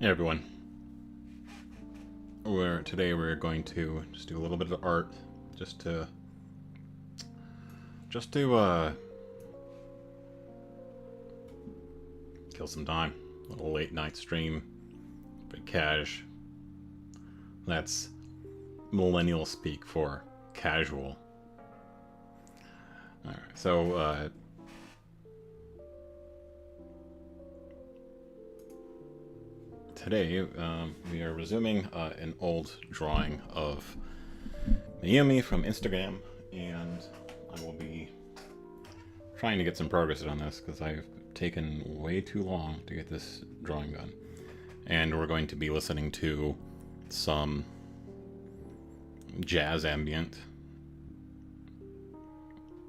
Hey everyone. Today we're going to just do a little bit of art, just to just to kill some time. A little late night stream, bit cash. That's millennial speak for casual. All right, so today we are resuming an old drawing of Mayumi from Instagram, and I will be trying to get some progress on this because I've taken way too long to get this drawing done. And we're going to be listening to some jazz ambient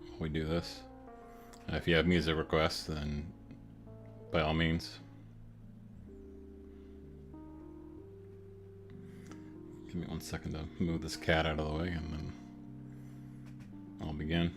while we do this. If you have music requests, then by all means. Give me 1 second to move this cat out of the way, and then I'll begin.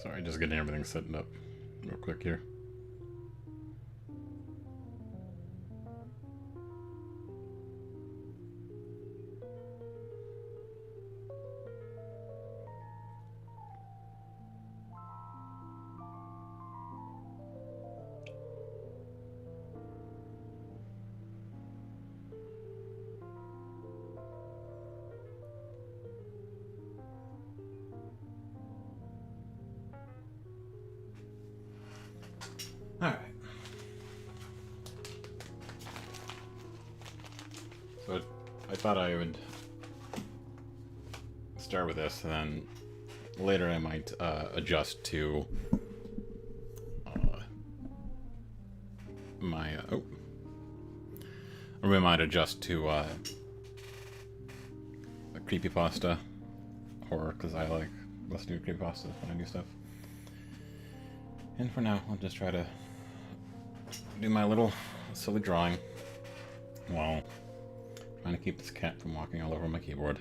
Sorry, just getting everything set up real quick here. Alright. So I thought I would start with this, and then later I might adjust to my or we might adjust to a creepypasta horror, because I like listening to creepypasta when I do stuff. And for now, I'll just try to do my little silly drawing while trying to keep this cat from walking all over my keyboard.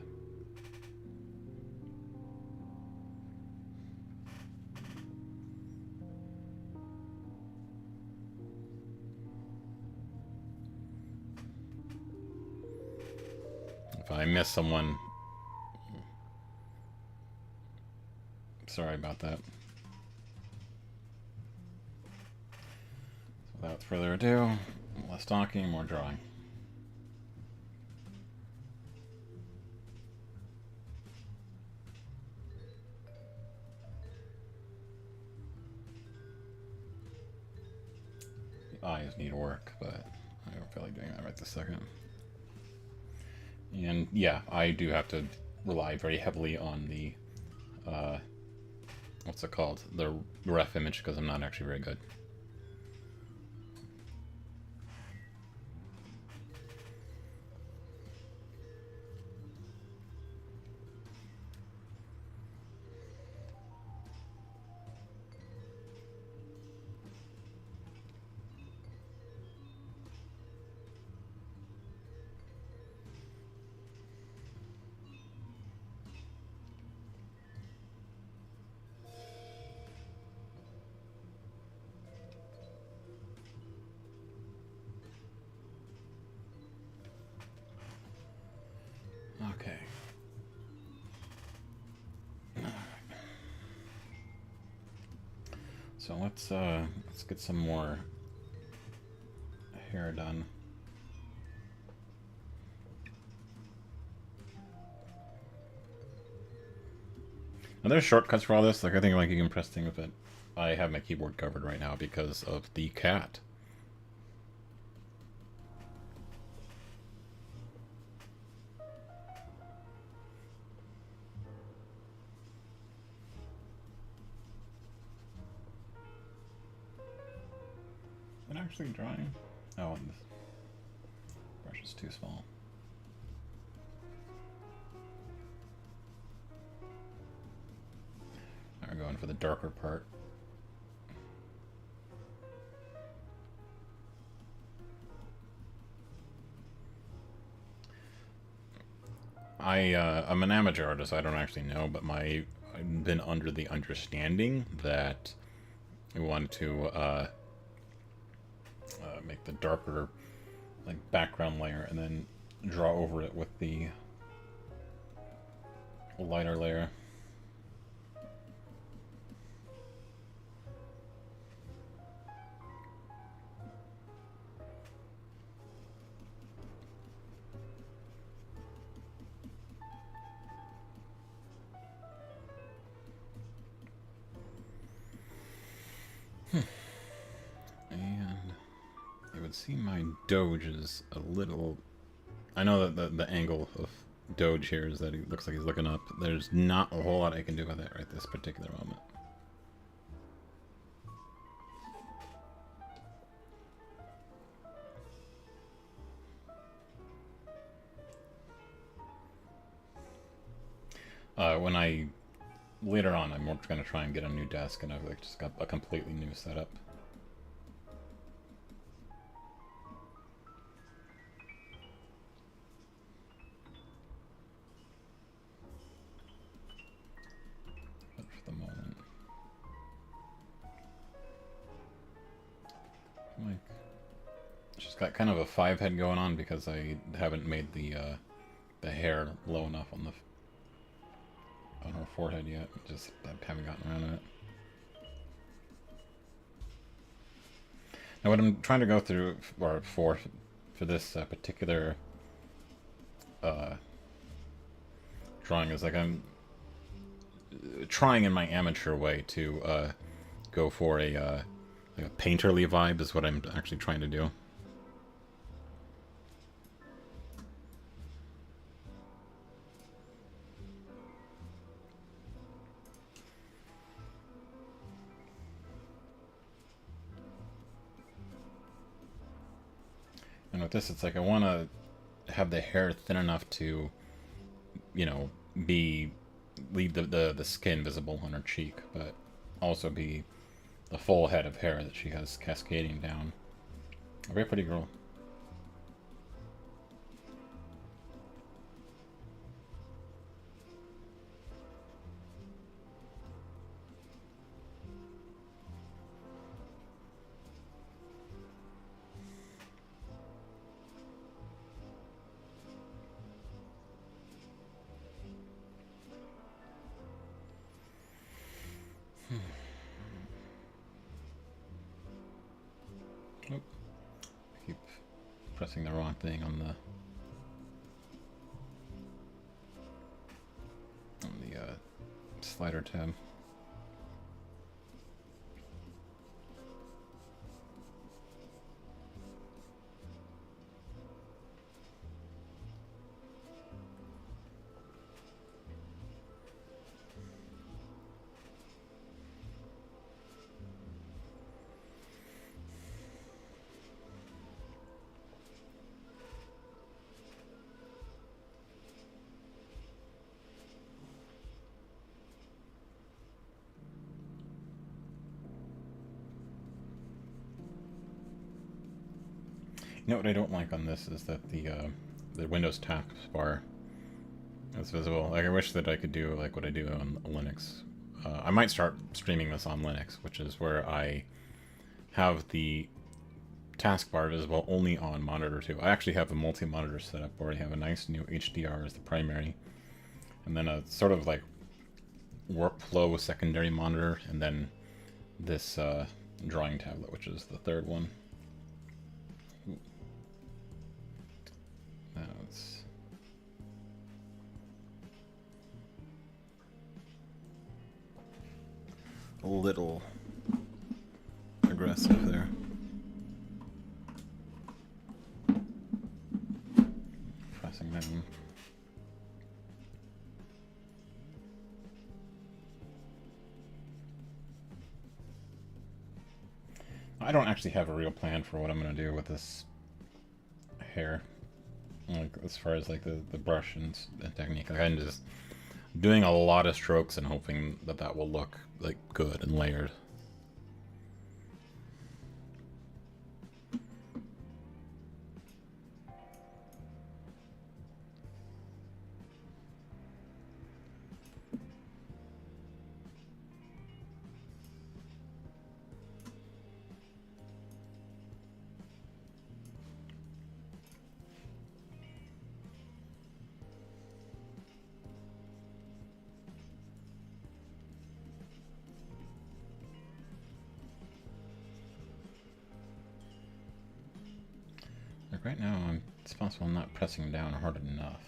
If I miss someone, sorry about that. So without further ado, less talking, more drawing. The eyes need work, but I don't feel like doing that right this second. And yeah, I do have to rely very heavily on the, what's it called? The ref image, because I'm not actually very good. So let's get some more hair done. Now there's shortcuts for all this. Like I think like you can press things, but I have my keyboard covered right now because of the cat. Is it actually drying? Oh, this brush is too small. We're going for the darker part. I'm an amateur artist. I don't actually know, but I've been under the understanding that we wanted to make the darker like background layer and then draw over it with the lighter layer. And you would see my Doge is a little... I know that the angle of Doge here is that he looks like he's looking up. There's not a whole lot I can do with it right this particular moment. Later on, I'm going to try and get a new desk, and I've like just got a completely new setup. But for the moment, like, she's got kind of a 5 head going on because I haven't made the hair low enough on her forehead yet. Just haven't gotten around to it. Now what I'm trying to go through for this particular drawing is like I'm trying in my amateur way to go for like a painterly vibe is what I'm actually trying to do. And with this, it's like I want to have the hair thin enough to, you know, leave the skin visible on her cheek, but also be the full head of hair that she has cascading down. A very pretty girl. Oh, keep pressing the wrong thing on the slider tab. You know what I don't like on this is that the Windows taskbar is visible. Like I wish that I could do like what I do on Linux. I might start streaming this on Linux, which is where I have the taskbar visible only on monitor 2. I actually have a multi-monitor setup where I have a nice new HDR as the primary, and then a sort of like workflow secondary monitor, and then this drawing tablet, which is the third one. That's a little aggressive there. Pressing down. I don't actually have a real plan for what I'm going to do with this hair. Like, as far as like the brush and technique. Like, I'm just doing a lot of strokes and hoping that that will look like good and layered. Like right now, it's possible I'm not pressing down hard enough.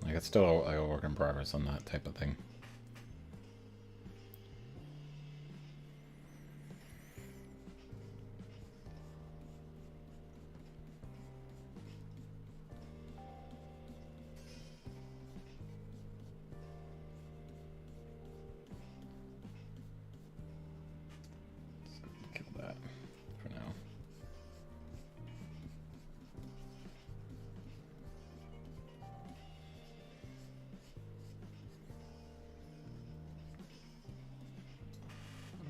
Like, it's still a work in progress on that type of thing. Let's kill that for now.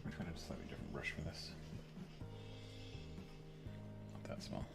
I'm trying to slightly different brush for this. Not that small.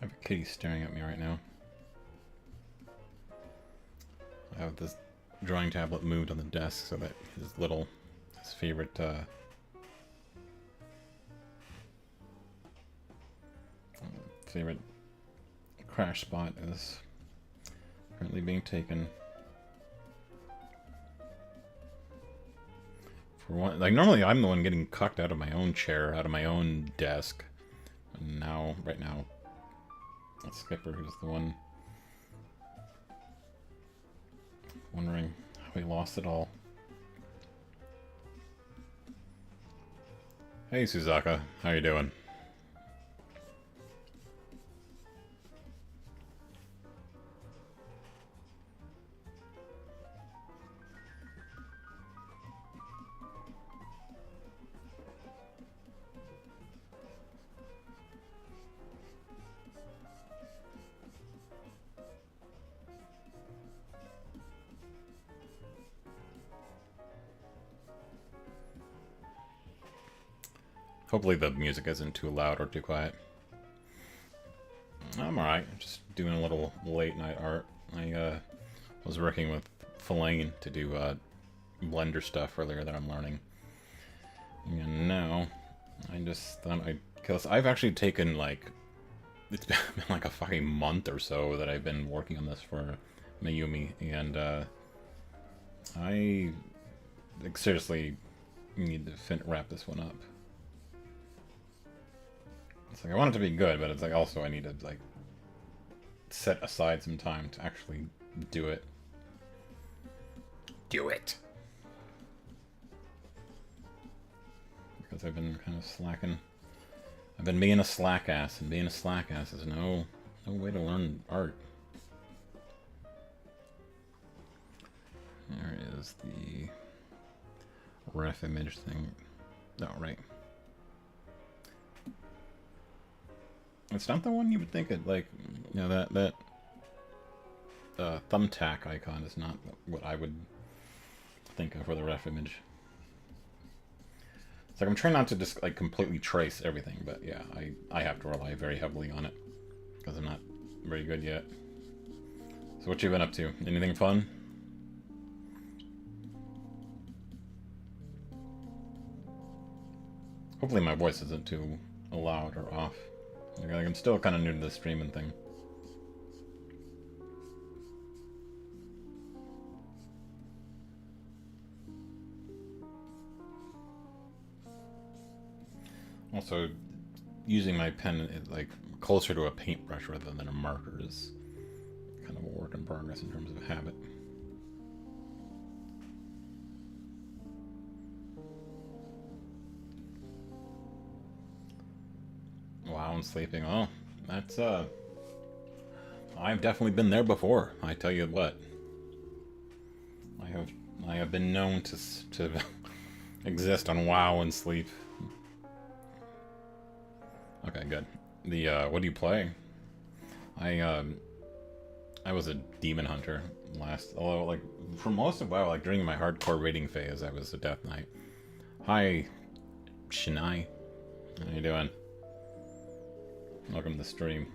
I have a kitty staring at me right now. I have this drawing tablet moved on the desk so that his favorite favorite crash spot is currently being taken. For one, like, normally I'm the one getting cucked out of my own chair, out of my own desk, and now, right now, Skipper, who's the one wondering how he lost it all. Hey, Suzaka, how you doing? Hopefully the music isn't too loud or too quiet. I'm alright, just doing a little late night art. I was working with Faline to do Blender stuff earlier that I'm learning. And now, I just thought I'd kill this. I've actually taken, like, it's been like a fucking month or so that I've been working on this for Mayumi, and I like, seriously need to wrap this one up. It's like I want it to be good, but it's like also I need to like set aside some time to actually do it. Do it. Because I've been kind of slacking. I've been being a slack ass, and being a slack ass is no way to learn art. There is the ref image thing. No, right. It's not the one you would think it, like, you know, that thumbtack icon is not what I would think of for the ref image. It's like I'm trying not to just like completely trace everything, but yeah, I have to rely very heavily on it because I'm not very good yet. So what you been up to? Anything fun? Hopefully my voice isn't too loud or off. Like I'm still kind of new to the streaming thing. Also, using my pen like closer to a paintbrush rather than a marker is kind of a work in progress in terms of habit. Wow, I'm sleeping. Oh, that's I've definitely been there before. I tell you what. I have been known to exist on WoW and sleep. Okay, good. The what do you play? I was a demon hunter last, although like for most of WoW, like during my hardcore raiding phase, I was a Death Knight. Hi, Shinai. How you doing? Welcome to the stream.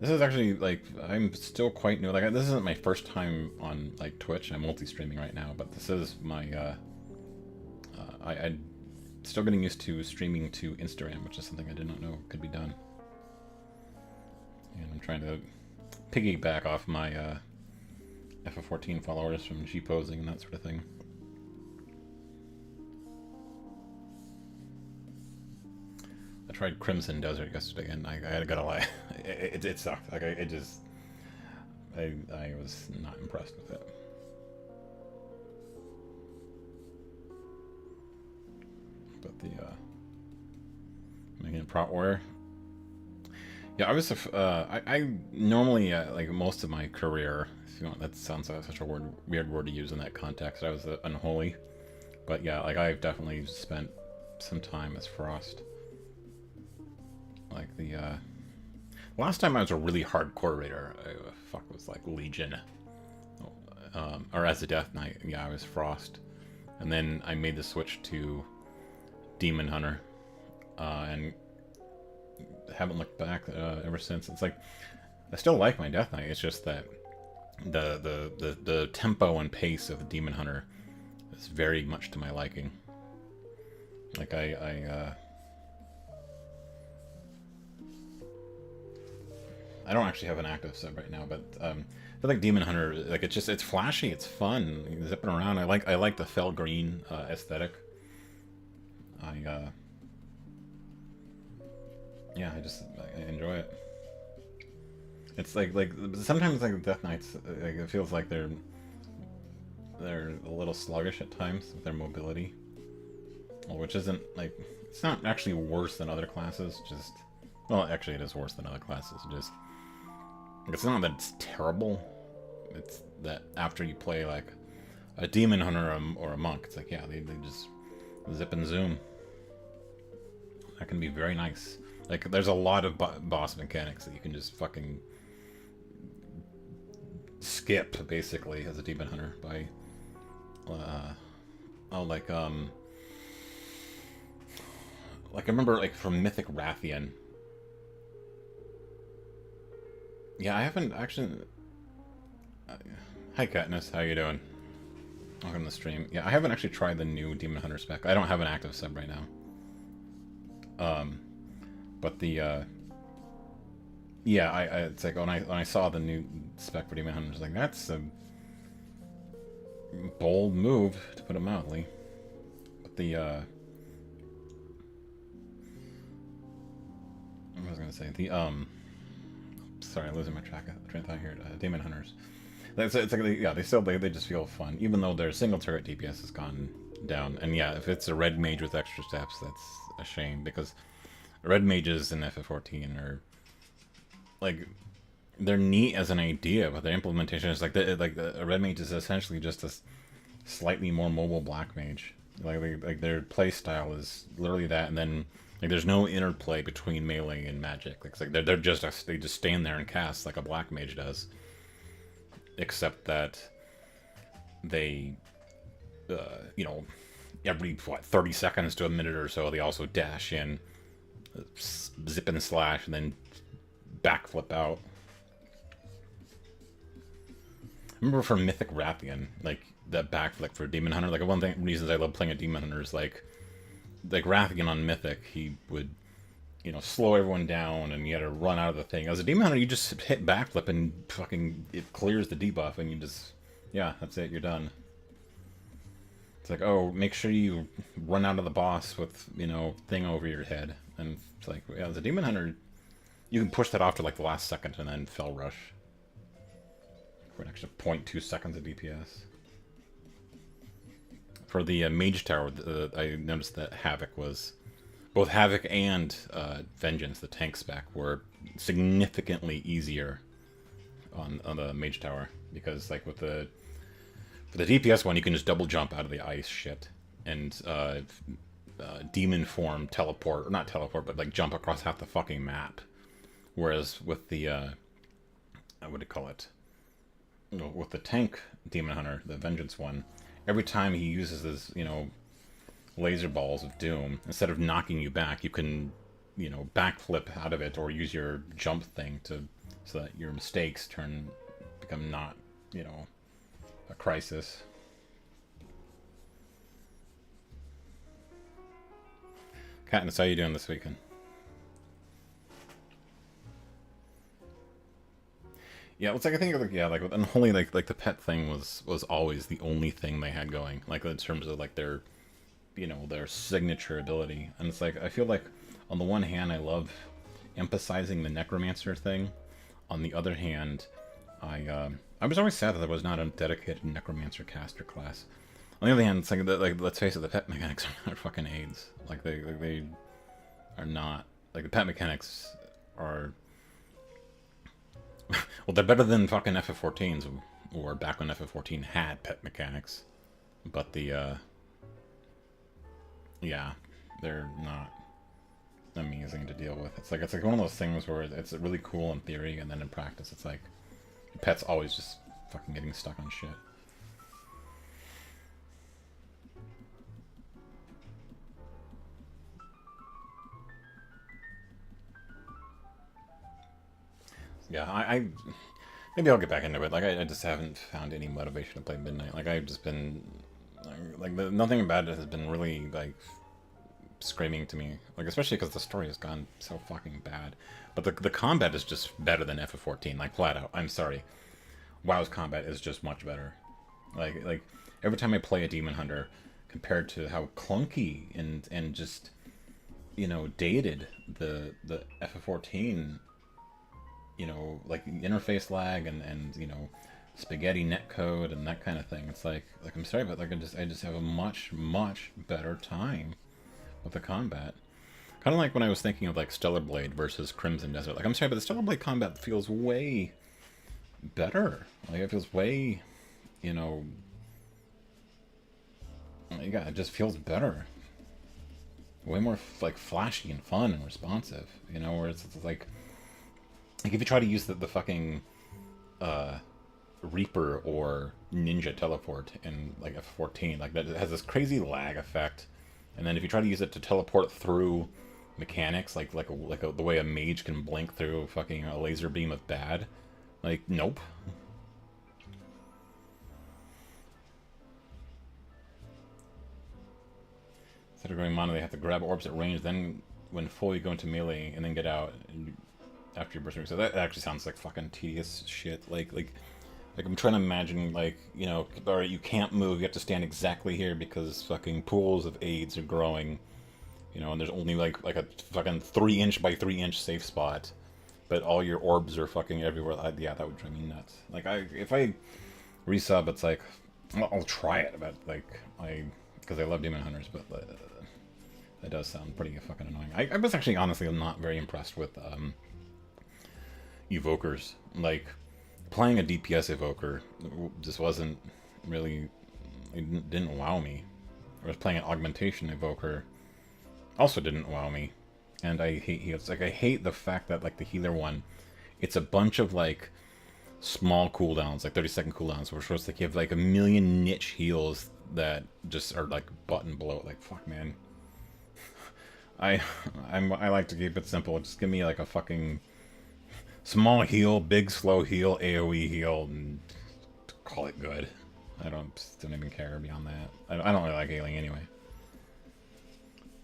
This is actually like I'm still quite new. Like this isn't my first time on like Twitch. I'm multi-streaming right now, but this is my I still getting used to streaming to Instagram, which is something I did not know could be done. And I'm trying to piggyback off my FF14 followers from G-posing and that sort of thing. I tried Crimson Desert yesterday, and I gotta lie, it sucked. Like I was not impressed with it. But the making prop warrior. Yeah, I was. I normally like most of my career. If you want, that sounds like such a weird word to use in that context. I was unholy, but yeah, like I've definitely spent some time as Frost. Like the last time I was a really hardcore raider, fuck, it was like Legion, or as a Death Knight. Yeah, I was Frost, and then I made the switch to Demon Hunter, and haven't looked back ever since. It's like I still like my Death Knight. It's just that the tempo and pace of the Demon Hunter is very much to my liking. Like I don't actually have an active sub right now, but I feel like Demon Hunter, like it's flashy, it's fun, you're zipping around. I like the fell green aesthetic. Yeah, I enjoy it. It's like sometimes like Death Knights, like it feels like they're a little sluggish at times with their mobility, which isn't like it's not actually worse than other classes. Just well, actually, it is worse than other classes. Just it's not that it's terrible. It's that after you play like a demon hunter or a monk, it's like yeah, they just zip and zoom. That can be very nice. Like there's a lot of boss mechanics that you can just fucking skip basically as a demon hunter by like I remember like from Mythic Rathian. Yeah, I haven't actually. Hi Katniss, how you doing? Welcome to the stream. Yeah, I haven't actually tried the new Demon Hunter spec. I don't have an active sub right now. But the yeah, it's like when I saw the new spec for Demon Hunter, I was like, that's bold move, to put it mildly. But the, what was I gonna say? The, sorry, I'm losing my train of thought here. Demon Hunters. It's like, yeah, they just feel fun, even though their single turret DPS has gone down. And yeah, if it's a red mage with extra steps, that's a shame, because red mages in FF14 are, like, they're neat as an idea, but their implementation is like a red mage is essentially just a slightly more mobile black mage. Like their play style is literally that, and then like there's no interplay between melee and magic. Like, it's like they just stand there and cast like a black mage does, except that they, you know, every 30 seconds to a minute or so, they also dash in, zip and slash, and then backflip out. I remember from Mythic Rathian, like that backflip for Demon Hunter. Like one thing reasons I love playing a Demon Hunter is like Rathian on Mythic, he would, you know, slow everyone down, and you had to run out of the thing. As a Demon Hunter, you just hit backflip and fucking it clears the debuff, and you just, yeah, that's it, you're done. It's like, oh, make sure you run out of the boss with, you know, thing over your head, and it's like, yeah, as a Demon Hunter, you can push that off to like the last second and then Fell Rush for an extra 0.2 seconds of DPS. For the Mage Tower, I noticed that Havoc was... Both Havoc and Vengeance, the tank spec, were significantly easier on the Mage Tower. Because, like, with the... For the DPS one, you can just double jump out of the ice shit. And demon form teleport, or not teleport, but, like, jump across half the fucking map. Whereas with the... what do you call it? With the tank Demon Hunter, the Vengeance one, every time he uses his, you know, laser balls of doom, instead of knocking you back, you can, you know, backflip out of it or use your jump thing to, so that your mistakes become not, you know, a crisis. Katniss, how you doing this weekend? Yeah, it's like I think like yeah, like with Unholy, like the pet thing was always the only thing they had going, like in terms of like their, you know, their signature ability. And it's like I feel like on the one hand I love emphasizing the necromancer thing. On the other hand, I was always sad that there was not a dedicated necromancer caster class. On the other hand, it's like let's face it, the pet mechanics are not fucking aids. Like they are not, like the pet mechanics are. Well, they're better than fucking FF14s, or back when FF14 had pet mechanics. But the, yeah, they're not amazing to deal with. It's like one of those things where it's really cool in theory, and then in practice it's like, pet's always just fucking getting stuck on shit. Yeah, I maybe I'll get back into it. Like I just haven't found any motivation to play Midnight. Like I've just been nothing about it has been really like screaming to me. Like especially because the story has gone so fucking bad. But the combat is just better than FF14. Like flat out. I'm sorry, WoW's combat is just much better. Like every time I play a Demon Hunter, compared to how clunky and just, you know, dated the FF14, you know, like interface lag and you know, spaghetti netcode and that kind of thing. It's like I'm sorry, but like I just have a much better time with the combat. Kind of like when I was thinking of like Stellar Blade versus Crimson Desert. Like I'm sorry, but the Stellar Blade combat feels way better. Like it feels way, you know, yeah, it just feels better. Way more like flashy and fun and responsive. You know, where it's like if you try to use the fucking Reaper or Ninja teleport in like F14, like that, it has this crazy lag effect. And then if you try to use it to teleport through mechanics, like the way a mage can blink through fucking a laser beam of bad, like nope. Instead of going mono, they have to grab orbs at range, then when full you go into melee and then get out and after your berserk. So that actually sounds like fucking tedious shit. Like Like I'm trying to imagine, like, you know, all right, you can't move. You have to stand exactly here because fucking pools of AIDS are growing. You know, and there's only like a fucking 3 inch by 3 inch safe spot, but all your orbs are fucking everywhere. Yeah, that would drive me nuts. Like if I resub, it's like I'll try it, but like because I love Demon Hunters, but that does sound pretty fucking annoying. I was actually honestly not very impressed with evokers. Like playing a DPS evoker just wasn't really, it didn't wow me. I was playing an augmentation evoker, also didn't wow me. And I hate heals. Like I hate the fact that like the healer one, it's a bunch of like small cooldowns, like 30-second cooldowns, where it's supposed to give like a million niche heals that just are like button below. Like fuck, man. I I like to keep it simple. Just give me like a fucking small heal, big slow heal, AOE heal, and call it good. I don't even care beyond that. I don't really like healing anyway.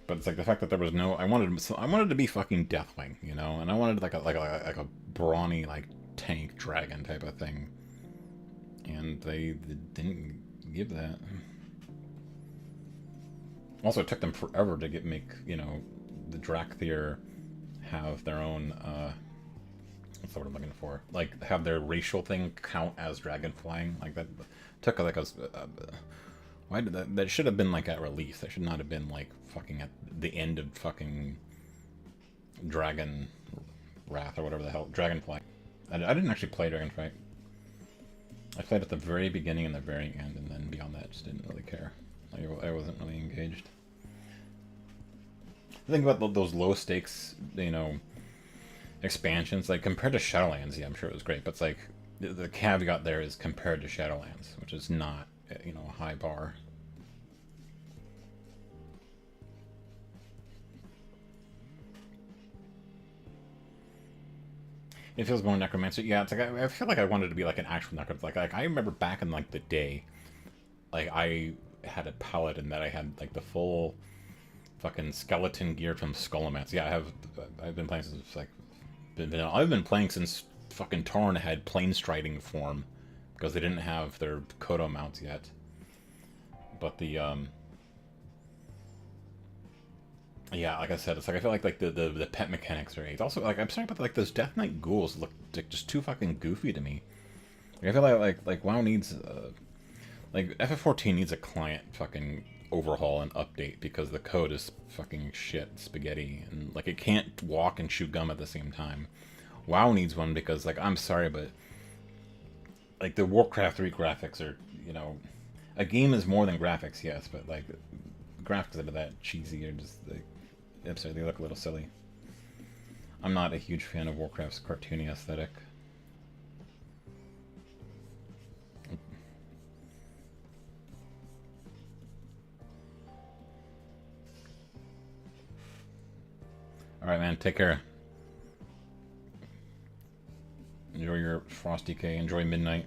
But it's like the fact that there was no. I wanted to be fucking Deathwing, you know, and I wanted like a brawny like tank dragon type of thing, and they didn't give that. Also, it took them forever to make, you know, the Drakthir have their own what's the word I'm looking for? Like have their racial thing count as dragon flying. Like that took like a why did that? That should have been like at release. That should not have been like fucking at the end of fucking Dragon Wrath or whatever the hell. Dragonflight. I didn't actually play Dragonflight. I played at the very beginning and the very end, and then beyond that, just didn't really care. I wasn't really engaged. The thing about those low stakes, you know, expansions, like compared to Shadowlands, yeah, I'm sure it was great, but it's like the caveat there is compared to Shadowlands, which is not, you know, a high bar. It feels more necromancer. Yeah, it's like I feel like I wanted to be like an actual necromancer. Like I remember back in like the day, like I had a palette and that I had like the full fucking skeleton gear from Skullomance. Yeah, I've been playing since like I've been playing since fucking Torn had plane striding form because they didn't have their Kodo mounts yet. But the yeah, like I said, it's like I feel like the pet mechanics are AIDS. Also, like I'm sorry, but like those Death Knight ghouls look like just too fucking goofy to me. Like, I feel like WoW needs like FF14 needs a client fucking overhaul and update because the code is fucking shit spaghetti and like it can't walk and chew gum at the same time. WoW needs one because like I'm sorry, but like the Warcraft 3 graphics are, you know, a game is more than graphics, yes, but like graphics that are that cheesy or just like I'm sorry, they look a little silly. I'm not a huge fan of Warcraft's cartoony aesthetic. Alright, man, take care. Enjoy your Frosty K, enjoy midnight.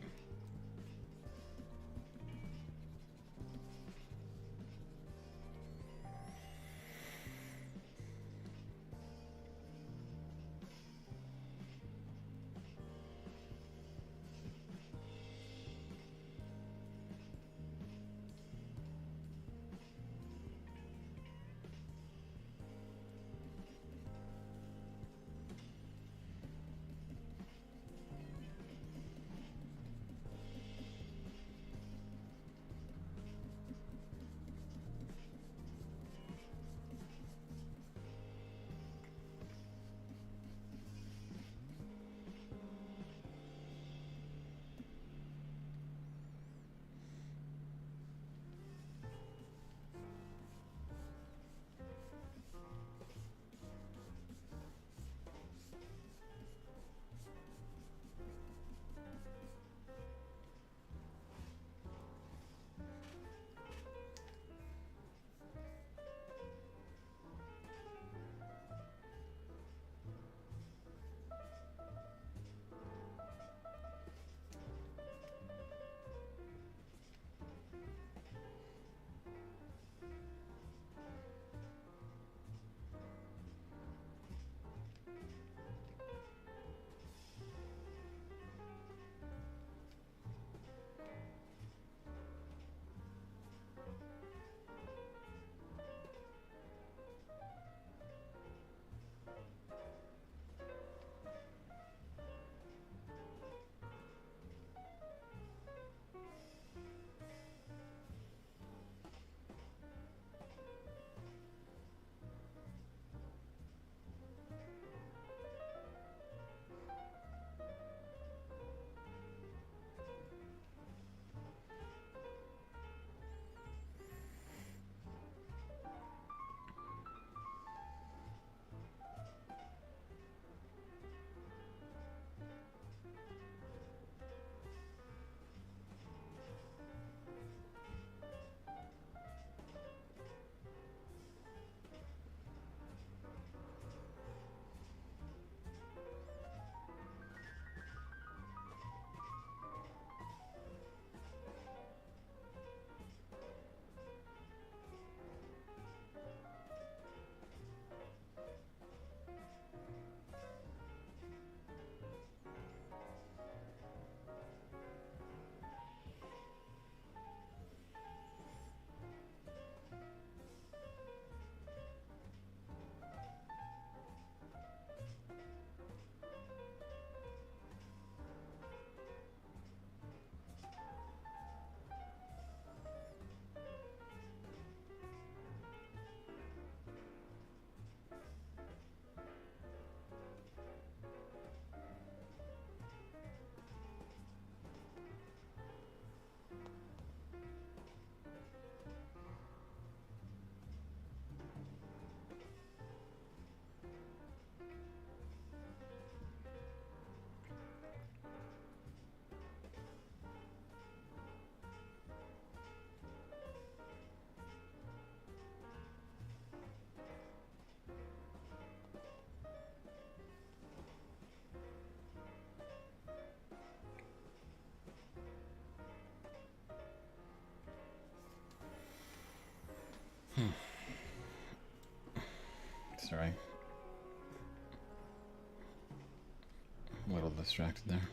Sorry. A little distracted there.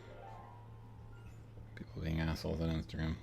People being assholes on Instagram.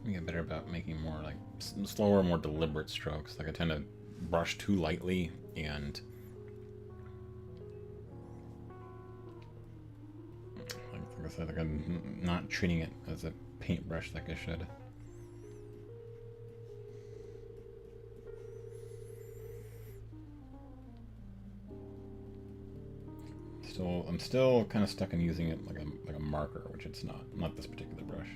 I get better about making more like slower, more deliberate strokes. Like I tend to brush too lightly and like I said, like I'm not treating it as a paintbrush like I should. I'm still kind of stuck in using it like a marker, which it's not this particular brush.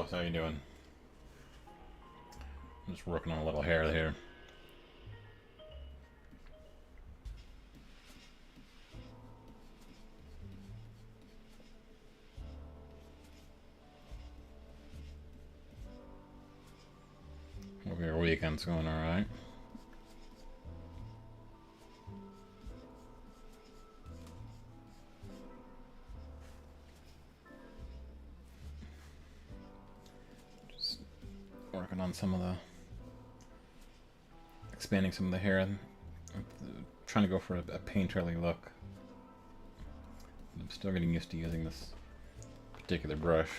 Alice, how you doing? I'm just working on a little hair here. Hope your weekend's going alright. Just working on some of the expanding some of the hair. I'm trying to go for a painterly look. I'm still getting used to using this particular brush.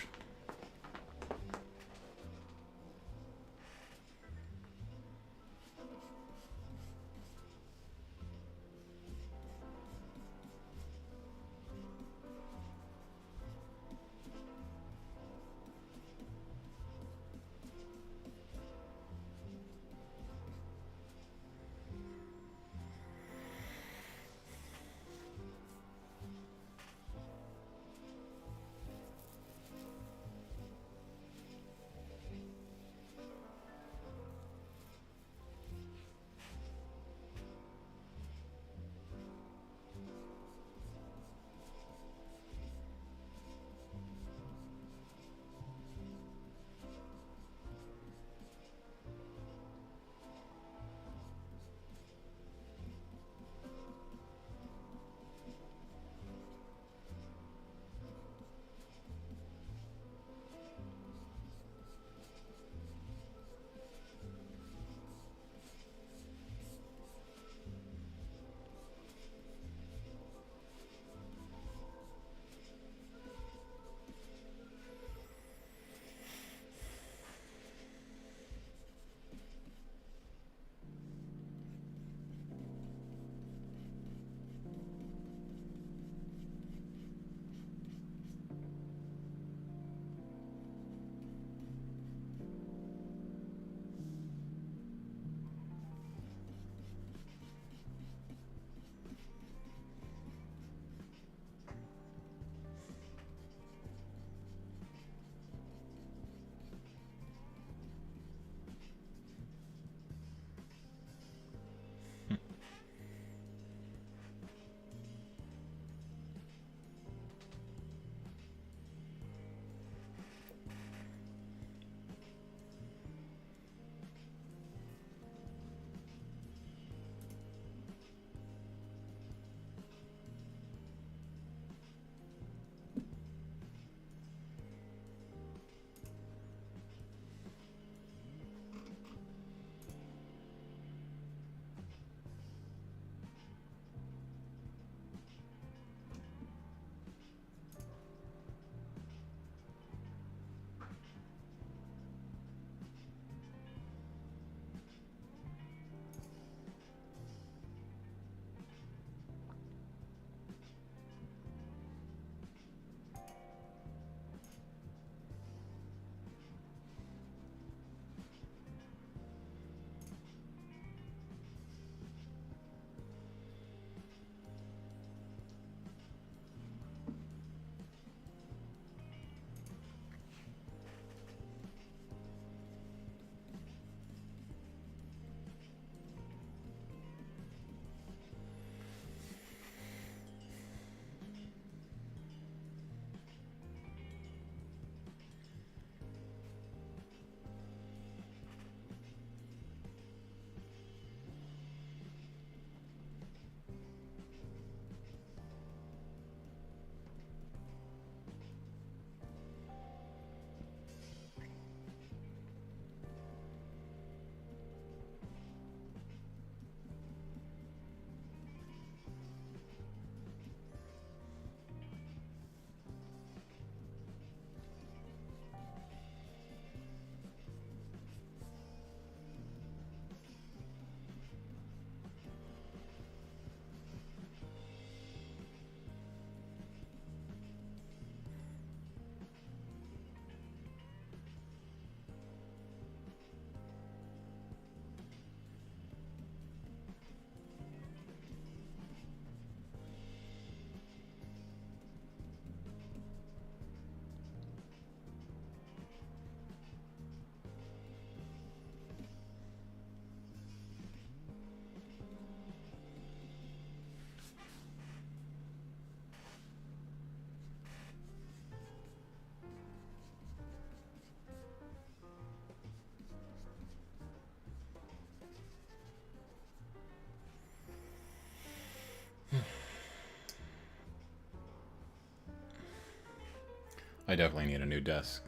I definitely need a new desk.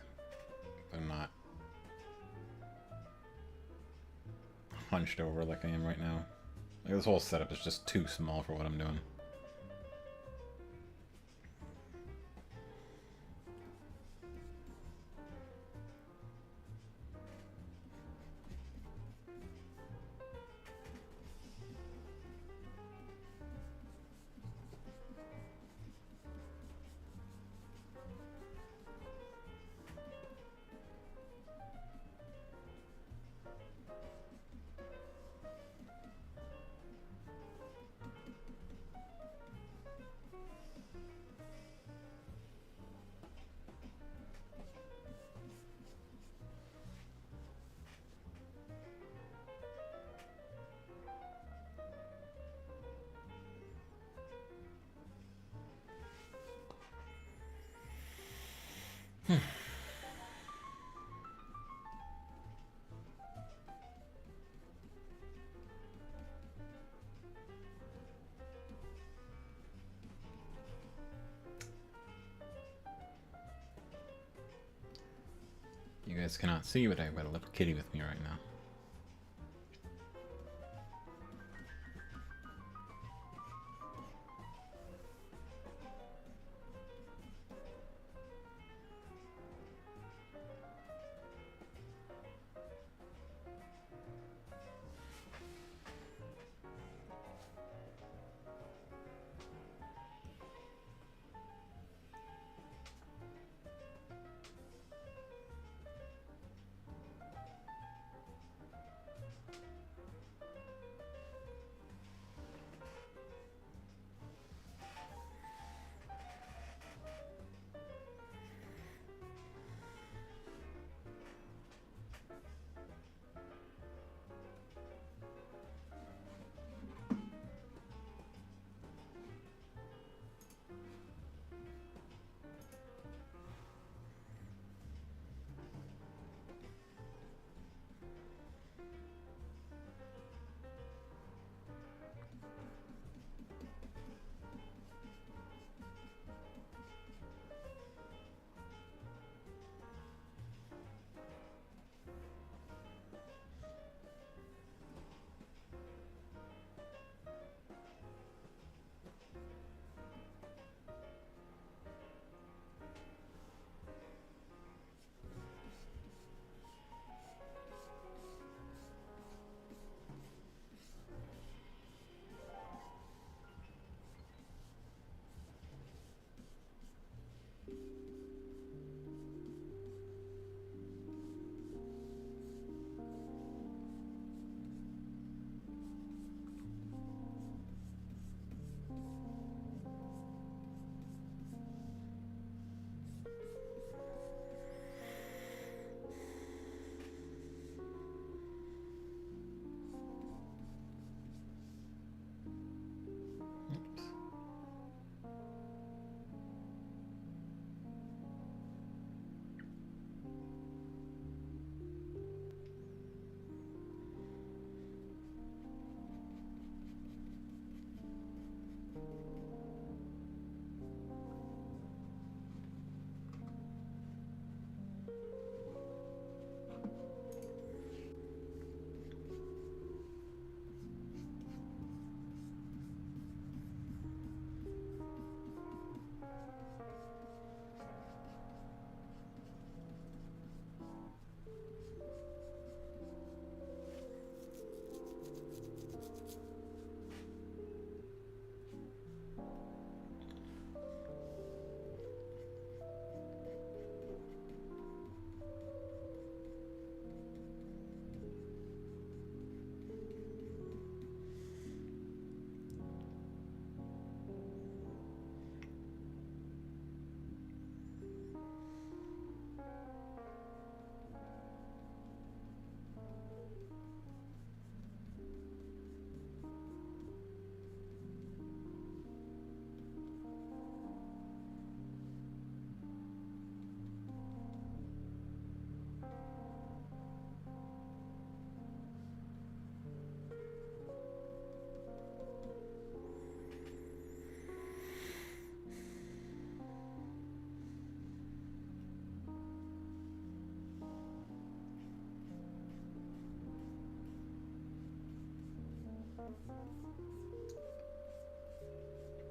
I'm not hunched over like I am right now. Like, this whole setup is just too small for what I'm doing. You guys cannot see, but I've got a little kitty with me right now.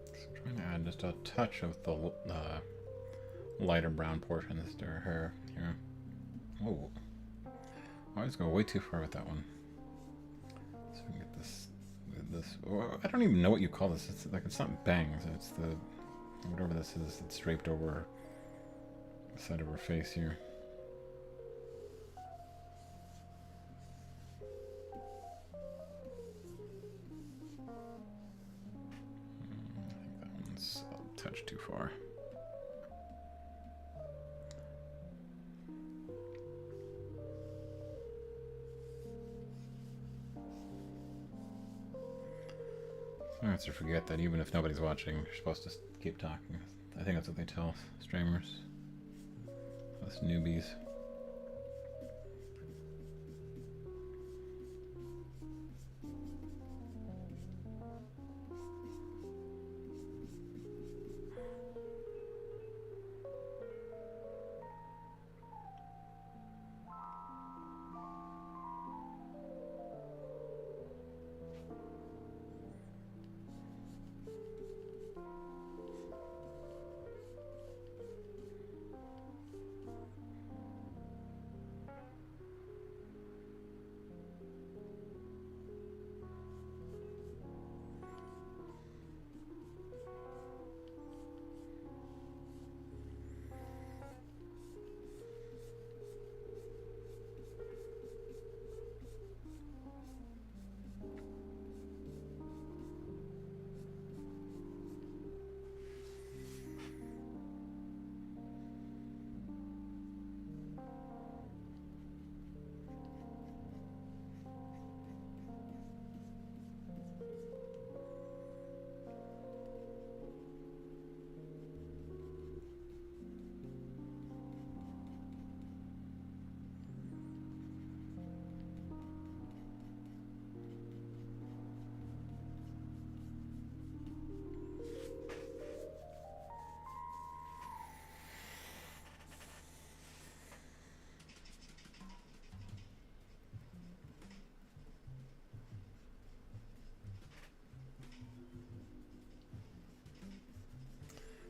So trying to add just a touch of the lighter brown portions to her hair here. Oh, I always go way too far with that one. So we can get this. Oh, I don't even know what you call this. It's like, it's not bangs. It's the whatever this is that's draped over the side of her face here. I think that one's a touch too far. I have to forget that even if nobody's watching, you're supposed to keep talking. I think that's what they tell streamers. Us newbies.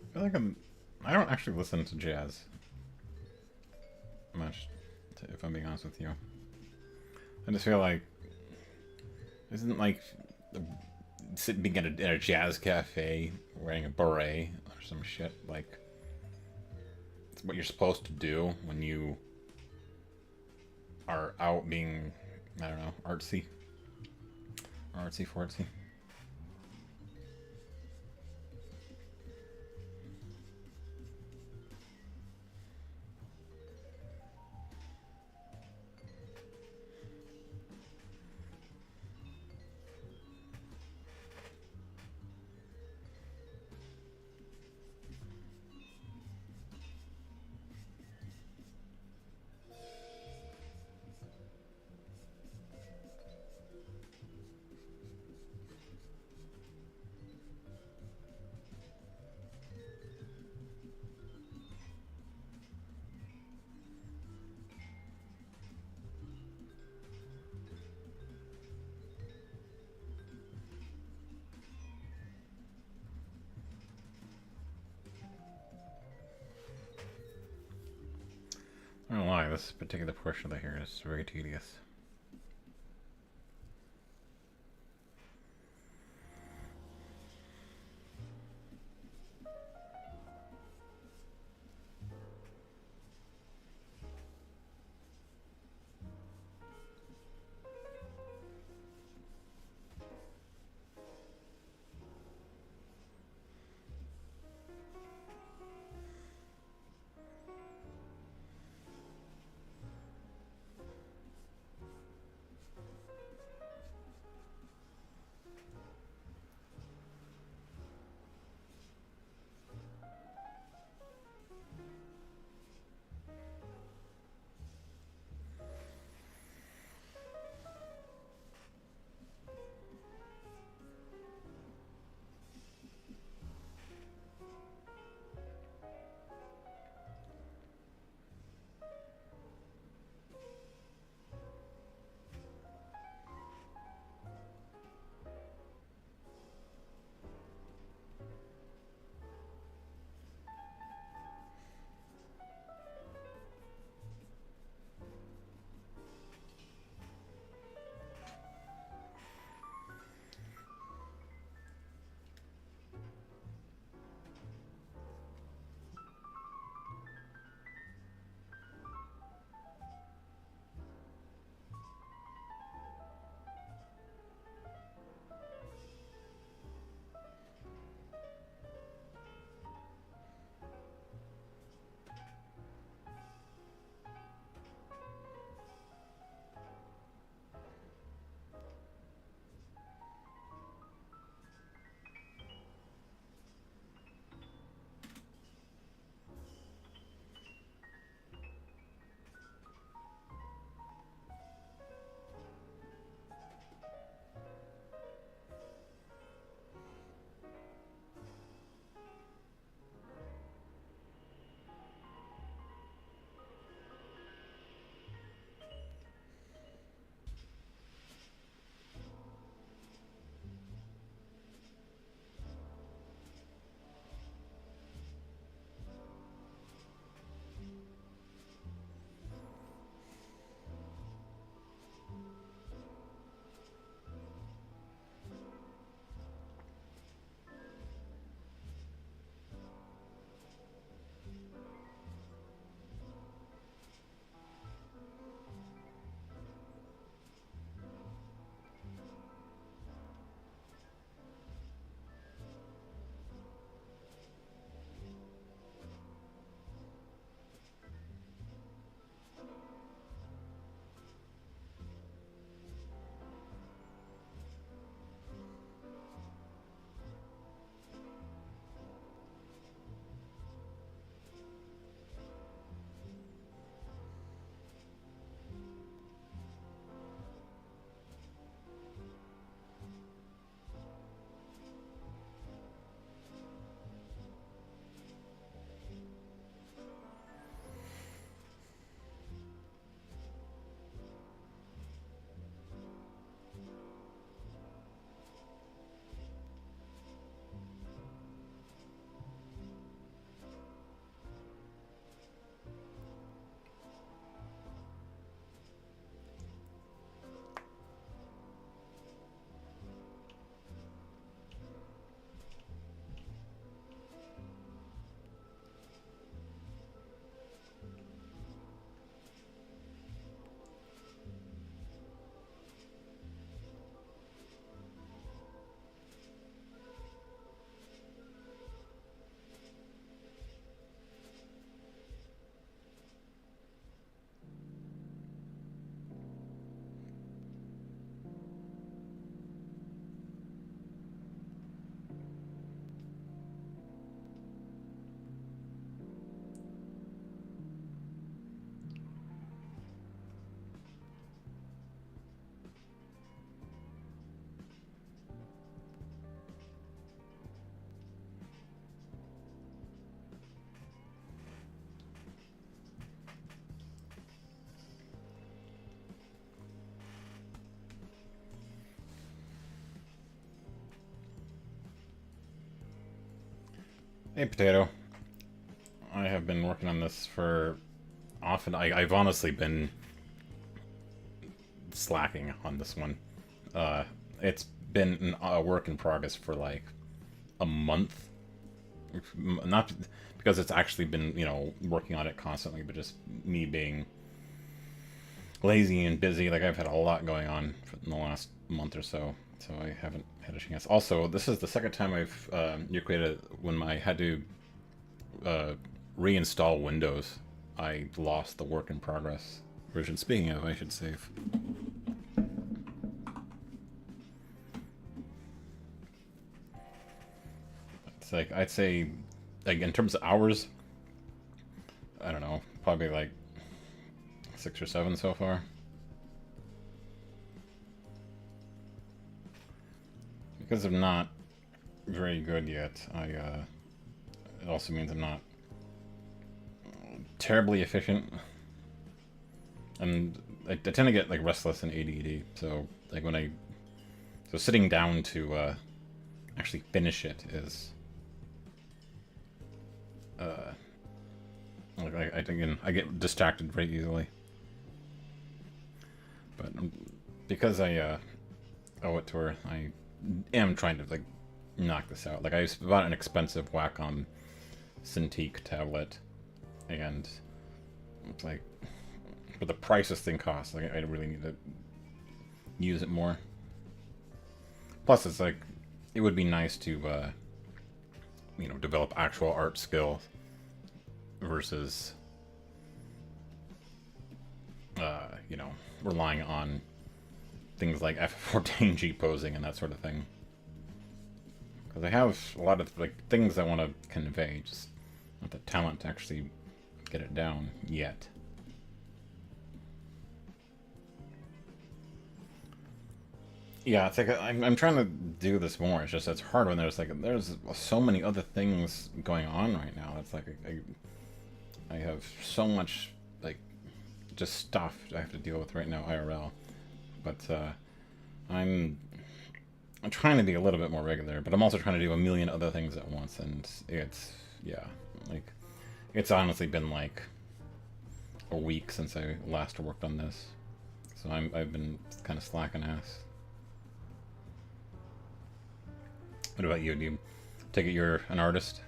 I feel like I don't actually listen to jazz much, if I'm being honest with you. I just feel like isn't like being at a jazz cafe wearing a beret or some shit like it's what you're supposed to do when you are out being, I don't know, artsy fartsy. I don't know why, this particular portion of the hair is very tedious. Hey, Potato. I have been working on this for often. I've honestly been slacking on this one. Uh, it's been a work in progress for like a month. Not because it's actually been, working on it constantly, but just me being lazy and busy. Like, I've had a lot going on in the last month or so, so I haven't had a chance. Also, this is the second time I've recreated when I had to uh, reinstall Windows. I lost the work in progress version. Speaking of, I should save. It's like, I'd say, like, in terms of hours, I don't know, probably like 6 or 7 so far. Because I'm not very good yet, it also means I'm not terribly efficient. And I tend to get like restless and ADD, so like so sitting down to actually finish it is like I think I get distracted very easily. But because I owe it to her, I am trying to like knock this out. Like, I bought an expensive Wacom Cintiq tablet, and it's like, for the price this thing costs, like, I really need to use it more. Plus, it's like, it would be nice to develop actual art skill versus relying on things like F14 G posing and that sort of thing. Because I have a lot of like things I want to convey, just not the talent to actually get it down yet. Yeah, it's like I'm trying to do this more. It's just it's hard when there's so many other things going on right now. It's like I have so much like just stuff I have to deal with right now IRL. But I'm I'm trying to be a little bit more regular, but I'm also trying to do a million other things at once, and yeah, like it's honestly been like a week since I last worked on this, so I've been kind of slacking ass. What about you? Do you take it you're an artist?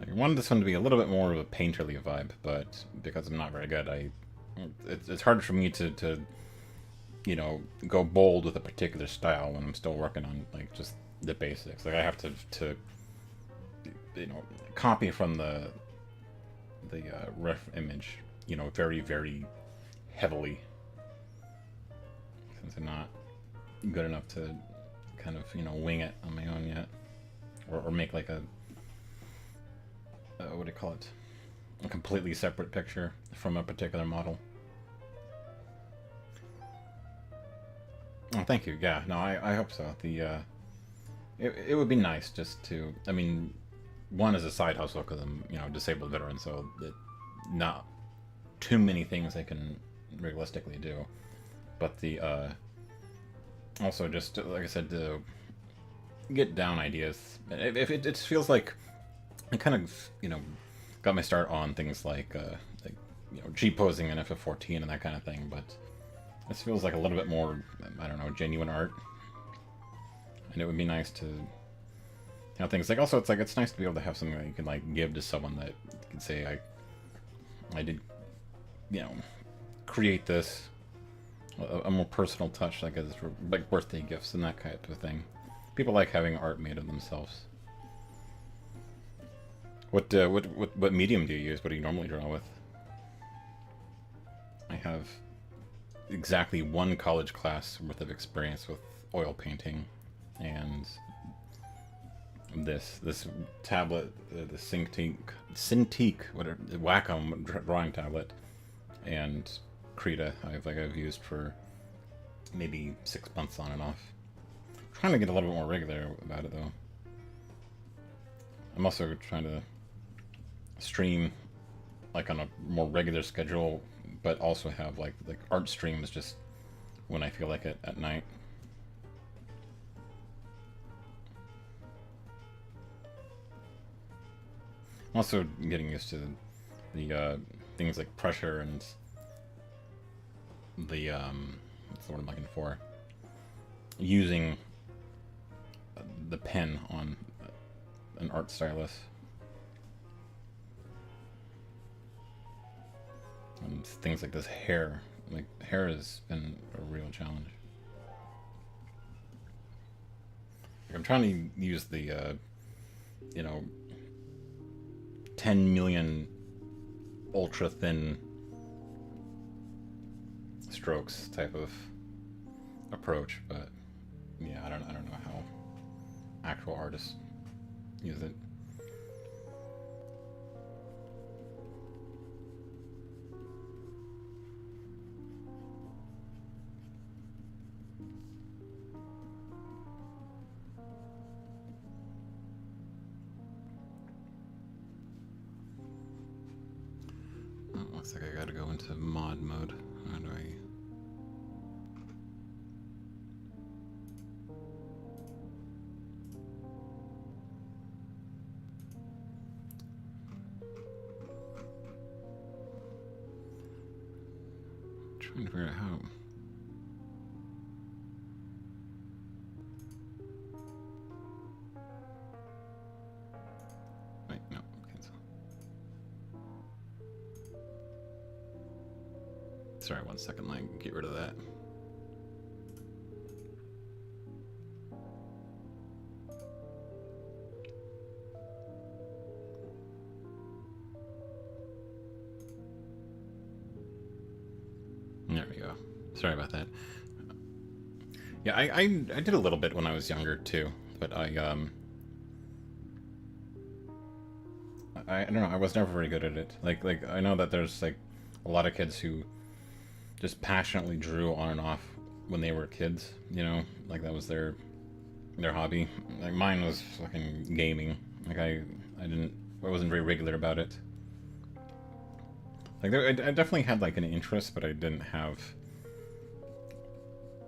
I wanted this one to be a little bit more of a painterly vibe, but because I'm not very good, it's hard for me to go bold with a particular style when I'm still working on like just the basics. Like, I have to copy from the ref image, very very heavily, since I'm not good enough to kind of wing it on my own yet, or make like a what do you call it? A completely separate picture from a particular model. Oh, thank you. Yeah, no, I hope so. It would be nice just to, I mean, one is a side hustle because I'm, a disabled veteran, so not too many things I can realistically do. But also just, like I said, to get down ideas. If it feels like I kind of, got my start on things like G posing and FF14 and that kind of thing, but this feels like a little bit more, I don't know, genuine art. And it would be nice to things like, also it's nice to be able to have something that you can like give to someone that you can say I did create this, a more personal touch, like as for like birthday gifts and that kind of thing. People like having art made of themselves. What medium do you use? What do you normally draw with? I have exactly one college class worth of experience with oil painting, and this tablet, the Cintiq, whatever, Wacom drawing tablet, and Krita. I've used for maybe 6 months on and off. I'm trying to get a little bit more regular about it though. I'm also trying to stream like on a more regular schedule, but also have like art streams just when I feel like it at night. I'm also getting used to the things like pressure and the what's the word I'm looking for? Using the pen on an art stylus. And things like this hair. Like, hair has been a real challenge. Like, I'm trying to use the, you know, 10 million ultra thin strokes type of approach, but yeah, I don't know how actual artists use it. Oh, looks like I gotta go into mod mode. How do I... trying to figure out how. Wait, no, cancel. Sorry, 1 second, like, get rid of that. There we go. Sorry about that. Yeah, I did a little bit when I was younger too, but I don't know, I was never very good at it. Like I know that there's like a lot of kids who just passionately drew on and off when they were kids, you know, like that was their hobby. Like mine was fucking gaming. Like I wasn't very regular about it. Like I definitely had like an interest, but I didn't have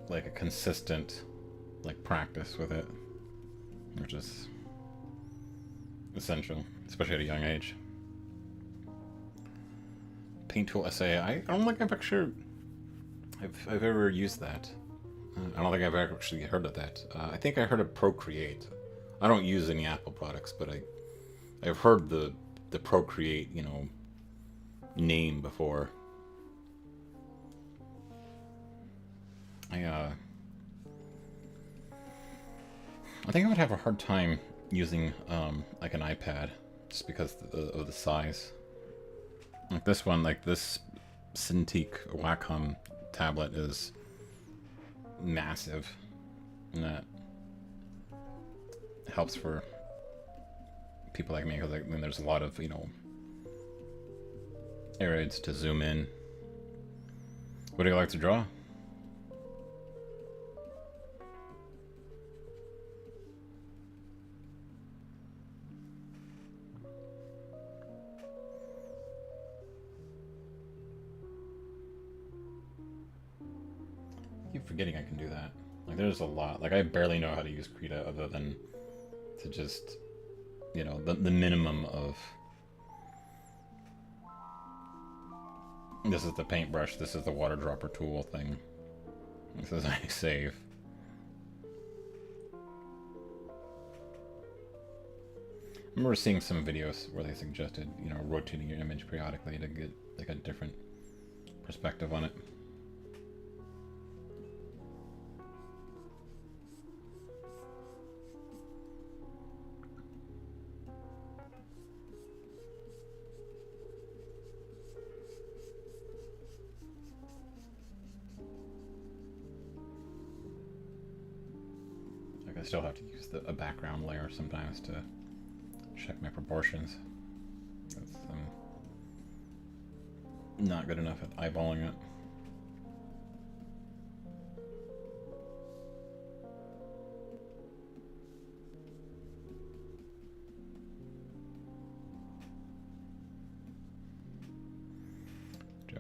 like a consistent like practice with it, which is essential, especially at a young age. Paint tool SA. I don't think I've ever used that. I don't think I've actually heard of that. I think I heard of Procreate. I don't use any Apple products, but I've heard the Procreate, you know, name before. I think I would have a hard time using like an iPad just because of the size. Like this one, like this Cintiq Wacom tablet is massive, and that helps for people like me because I mean, there's a lot of, you know, areas to zoom in. What do you like to draw? I keep forgetting I can do that. Like there's a lot. Like I barely know how to use Krita other than to just, you know, the minimum of... This is the paintbrush, this is the water dropper tool thing. This is I save. I remember seeing some videos where they suggested, you know, rotating your image periodically to get like a different perspective on it. Like I still have to use a background layer sometimes to check my proportions. I'm not good enough at eyeballing it.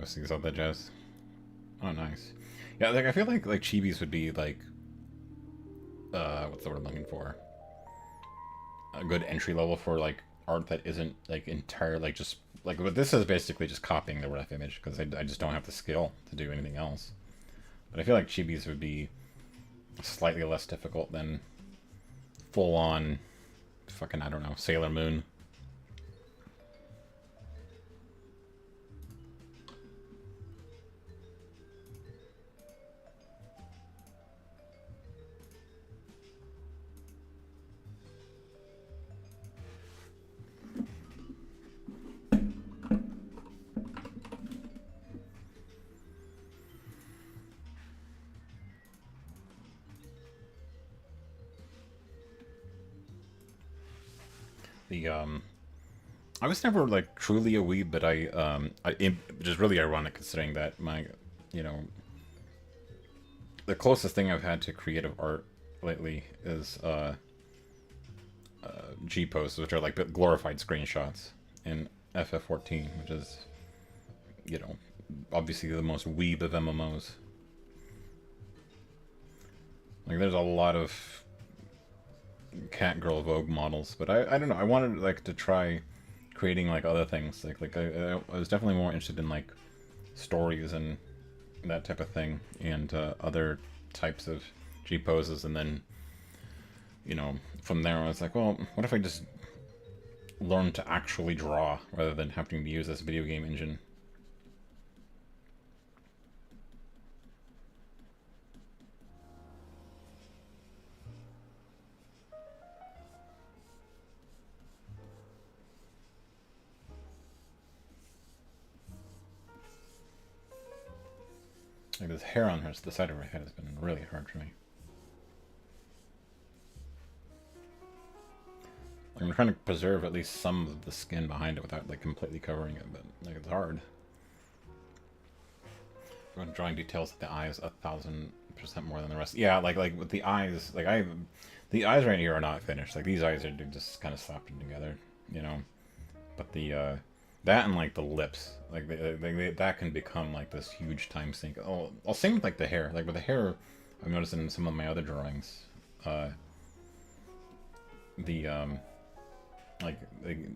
Oopsies, all that jazz. Oh, nice. Yeah, like I feel like chibis would be like, what's the word I'm looking for? A good entry level for like art that isn't like entire like just like what this is basically just copying the ref image because I just don't have the skill to do anything else. But I feel like chibis would be slightly less difficult than full on fucking I don't know Sailor Moon. The I was never like truly a weeb, but which is really ironic considering that my, you know, the closest thing I've had to creative art lately is G posts, which are like glorified screenshots in FF14, which is, you know, obviously the most weeb of MMOs. Like, there's a lot of cat girl Vogue models, but I don't know. I wanted like to try creating like other things. I was definitely more interested in like stories and that type of thing, and other types of G poses, and then, you know, from there I was like, well, what if I just learn to actually draw rather than having to use this video game engine? Like this hair on her, the side of her head has been really hard for me. Like, I'm trying to preserve at least some of the skin behind it without like completely covering it, but like it's hard. I'm drawing details of the eyes 1,000% more than the rest. Yeah, like with the eyes, like the eyes right here are not finished. Like these eyes are just kind of slapped together, you know. But the that and like the lips, like that can become like this huge time sink. Oh, I'll same with like the hair. Like with the hair, I've noticed in some of my other drawings, the like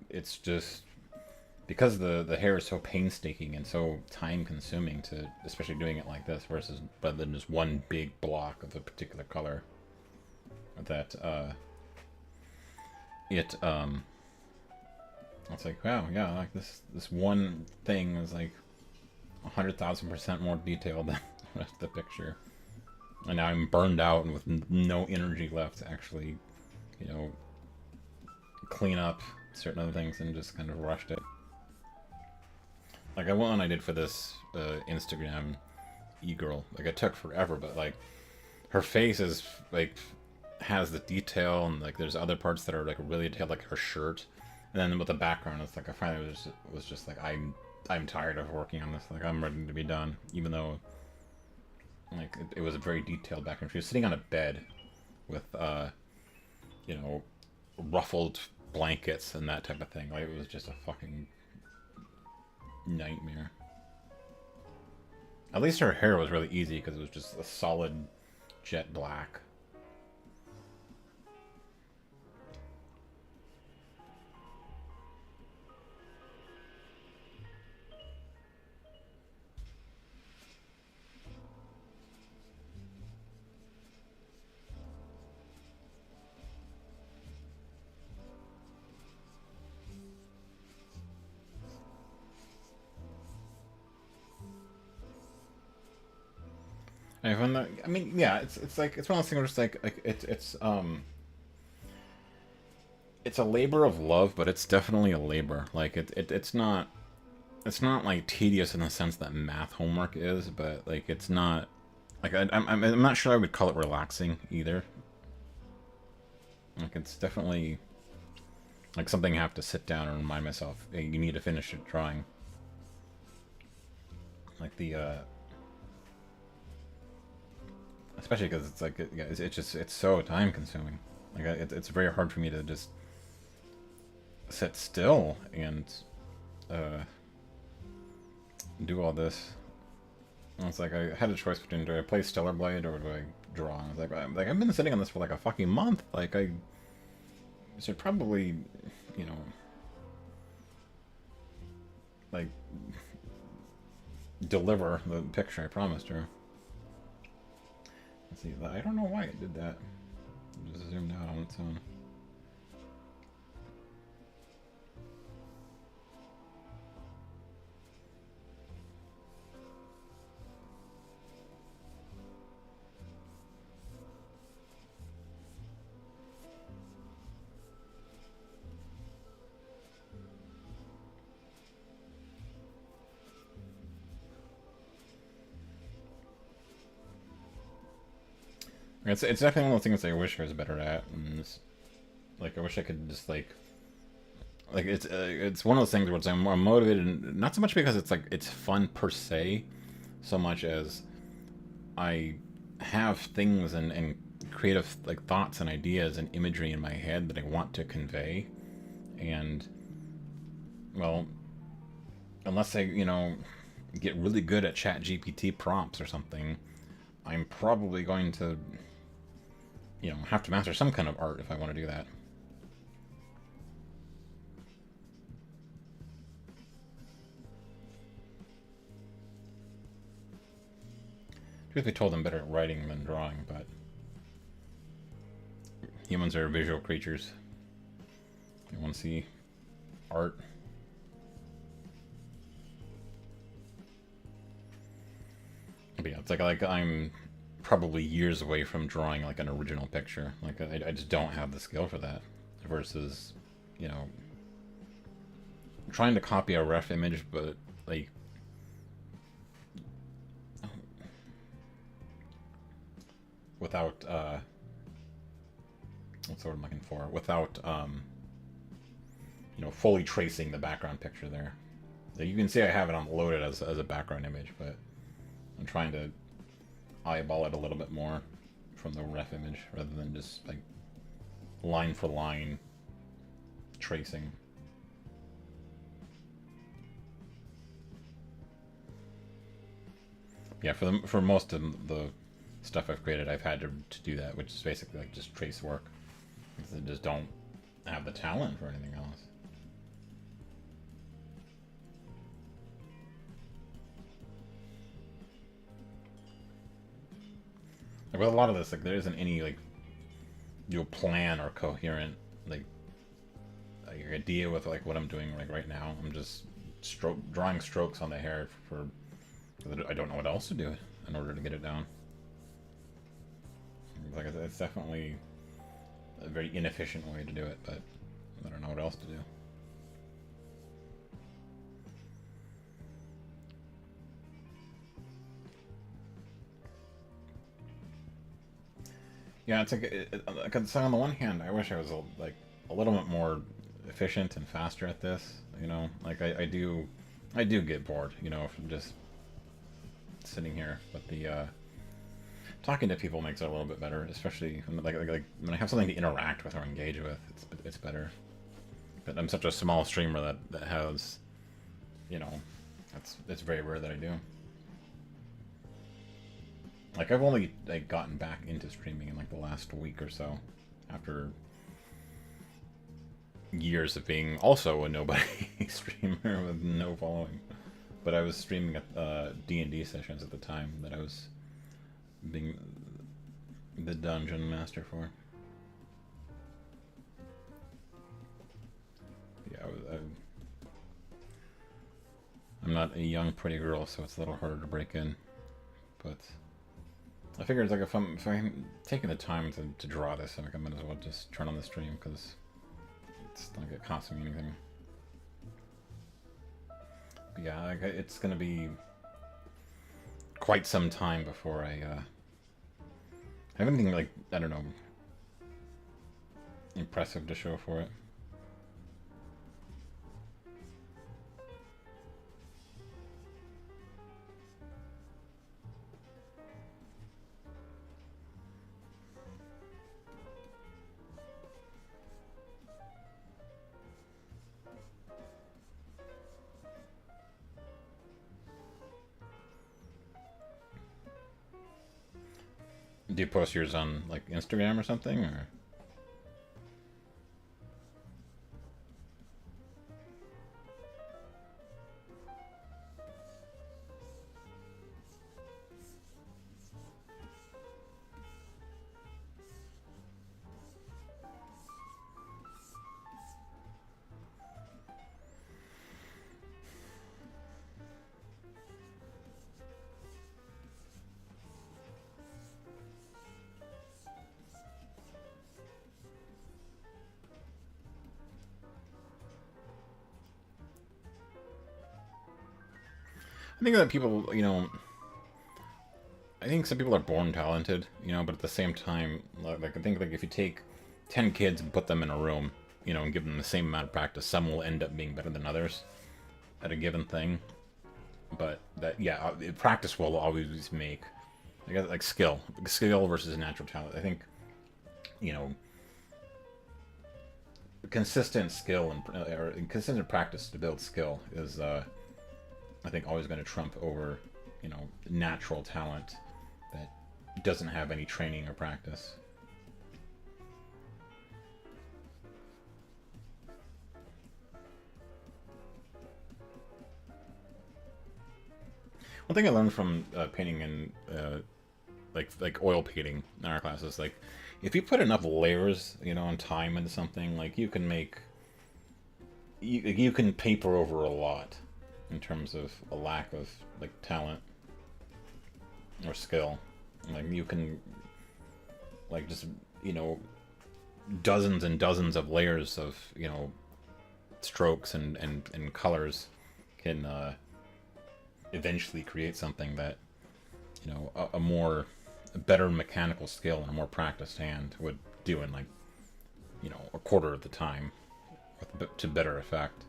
it's just because the hair is so painstaking and so time consuming to, especially doing it like this versus rather than just one big block of a particular color, that it's like, wow, yeah, like this one thing is like 100,000% more detailed than the rest of the picture, and now I'm burned out and with no energy left to actually, you know, clean up certain other things and just kind of rushed it. Like one I did for this Instagram e-girl, like it took forever, but like her face is like has the detail, and like there's other parts that are like really detailed, like her shirt. And then with the background, it's like I finally was just like I'm tired of working on this. Like I'm ready to be done, even though like it was a very detailed background. She was sitting on a bed with you know, ruffled blankets and that type of thing. Like it was just a fucking nightmare. At least her hair was really easy because it was just a solid jet black. I find that, I mean, yeah, it's like it's one of those things where it's a labor of love, but it's definitely a labor. Like it's not like tedious in the sense that math homework is, but like it's not like I'm not sure I would call it relaxing either. Like it's definitely like something I have to sit down and remind myself, hey, you need to finish your drawing. Like the especially because it's like it's just it's so time consuming. Like it's very hard for me to just sit still and do all this. And it's like I had a choice between, do I play Stellar Blade or do I draw? And I was like I've been sitting on this for like a fucking month. Like I should probably, you know, like deliver the picture I promised her. Let's see, I don't know why it did that. It just zoomed out on its own. It's definitely one of those things I wish I was better at. And like I wish I could just like it's one of those things where it's, I'm more motivated, not so much because it's like it's fun per se, so much as I have things and creative like thoughts and ideas and imagery in my head that I want to convey, and well, unless I get really good at Chat GPT prompts or something, I'm probably going to have to master some kind of art if I want to do that. Truth be told, I'm better at writing than drawing, but humans are visual creatures. They want to see art. But yeah, it's like I'm probably years away from drawing like an original picture. Like I just don't have the skill for that. Versus, trying to copy a ref image, but like without what's the word I'm looking for? Without fully tracing the background picture there. So you can see I have it unloaded as a background image, but I'm trying to eyeball it a little bit more from the ref image rather than just like line for line tracing. Yeah, for most of the stuff I've created, I've had to do that, which is basically like just trace work, because I just don't have the talent for anything else. Like with a lot of this, like there isn't any like plan or coherent like idea with like what I'm doing like right now. I'm just drawing strokes on the hair for I don't know what else to do in order to get it down. Like it's definitely a very inefficient way to do it, but I don't know what else to do. Yeah, it's like so on the one hand, I wish I was a little bit more efficient and faster at this. Like I do get bored, from just sitting here. But the talking to people makes it a little bit better, especially like when I have something to interact with or engage with. It's better. But I'm such a small streamer that has, it's very rare that I do. Like I've only like gotten back into streaming in like the last week or so, after years of being also a nobody streamer with no following. But I was streaming at D&D sessions at the time that I was being the dungeon master for. Yeah, I'm not a young pretty girl, so it's a little harder to break in. But I figured like if I'm taking the time to draw this, I might as well just turn on the stream, because it's not gonna cost me anything. But yeah, like, it's gonna be quite some time before I have anything like, I don't know, impressive to show for it. Do you post yours on like Instagram or something, or? I think that people, I think some people are born talented, but at the same time, like I think like if you take 10 kids and put them in a room, and give them the same amount of practice, some will end up being better than others at a given thing. But that, yeah, practice will always make, I guess, like skill versus natural talent. I think, you know, consistent skill or consistent practice to build skill is, I think, always going to trump over, natural talent that doesn't have any training or practice. One thing I learned from painting and like oil painting in our classes, like if you put enough layers, and time into something, like you can make you can paper over a lot in terms of a lack of like talent or skill. Like you can like just dozens and dozens of layers of strokes and colors can eventually create something that a better mechanical skill and a more practiced hand would do in like a quarter of the time to better effect.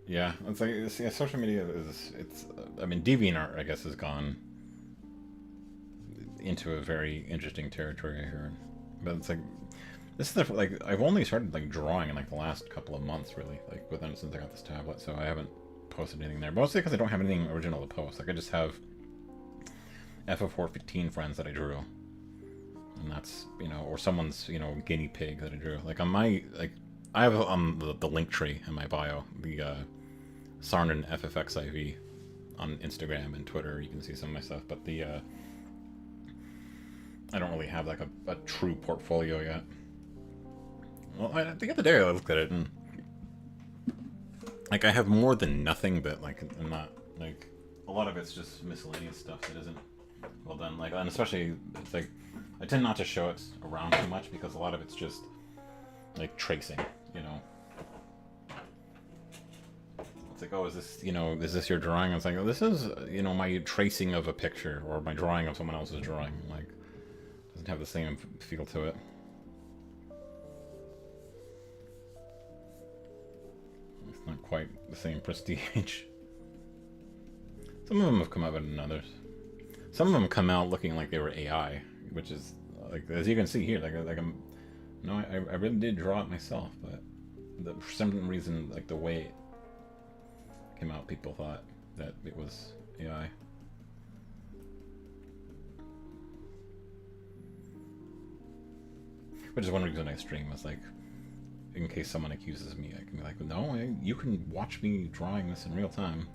Yeah, it's like yeah, social media it's I mean DeviantArt I guess has gone into a very interesting territory here, but it's like this is like I've only started like drawing in like the last couple of months really, like within since I got this tablet, so I haven't posted anything there, mostly because I don't have anything original to post. Like I just have FF415 friends that I drew, and that's or someone's guinea pig that I drew. Like on my like I have on the link tree in my bio the Sarnan FFXIV on Instagram and Twitter. You can see some of my stuff, but the I don't really have like a true portfolio yet. Well, I think the other day I looked at it and like I have more than nothing, but like I'm not like a lot of it's just miscellaneous stuff that isn't well done. Like and especially it's like I tend not to show it around too much because a lot of it's just like tracing, It's like, oh, is this your drawing? It's like, oh, this is, my tracing of a picture or my drawing of someone else's drawing. Like, doesn't have the same feel to it. It's not quite the same prestige. Some of them have come out better than others. Some of them come out looking like they were AI, which is like, as you can see here, I really did draw it myself, but for some reason, like the way it came out, people thought that it was AI. Which is one reason I stream, is like, in case someone accuses me, I can be like, no, you can watch me drawing this in real time.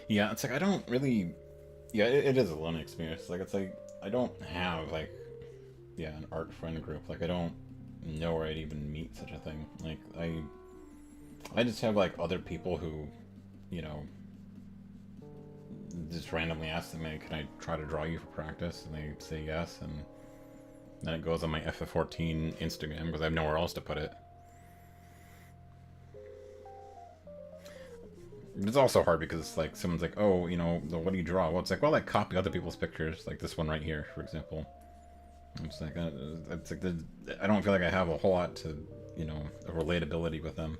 Yeah, it's like I don't really. Yeah, it is a learning experience. Like it's like I don't have like, yeah, an art friend group. Like I don't know where I'd even meet such a thing. Like I just have like other people who, you know, just randomly ask them, "Hey, can I try to draw you for practice?" And they say yes, and then it goes on my FF14 Instagram because I have nowhere else to put it. It's also hard because like someone's like, oh, what do you draw? Well, it's like, well, I copy other people's pictures, like this one right here, for example. It's like, I don't feel like I have a whole lot to, of relatability with them.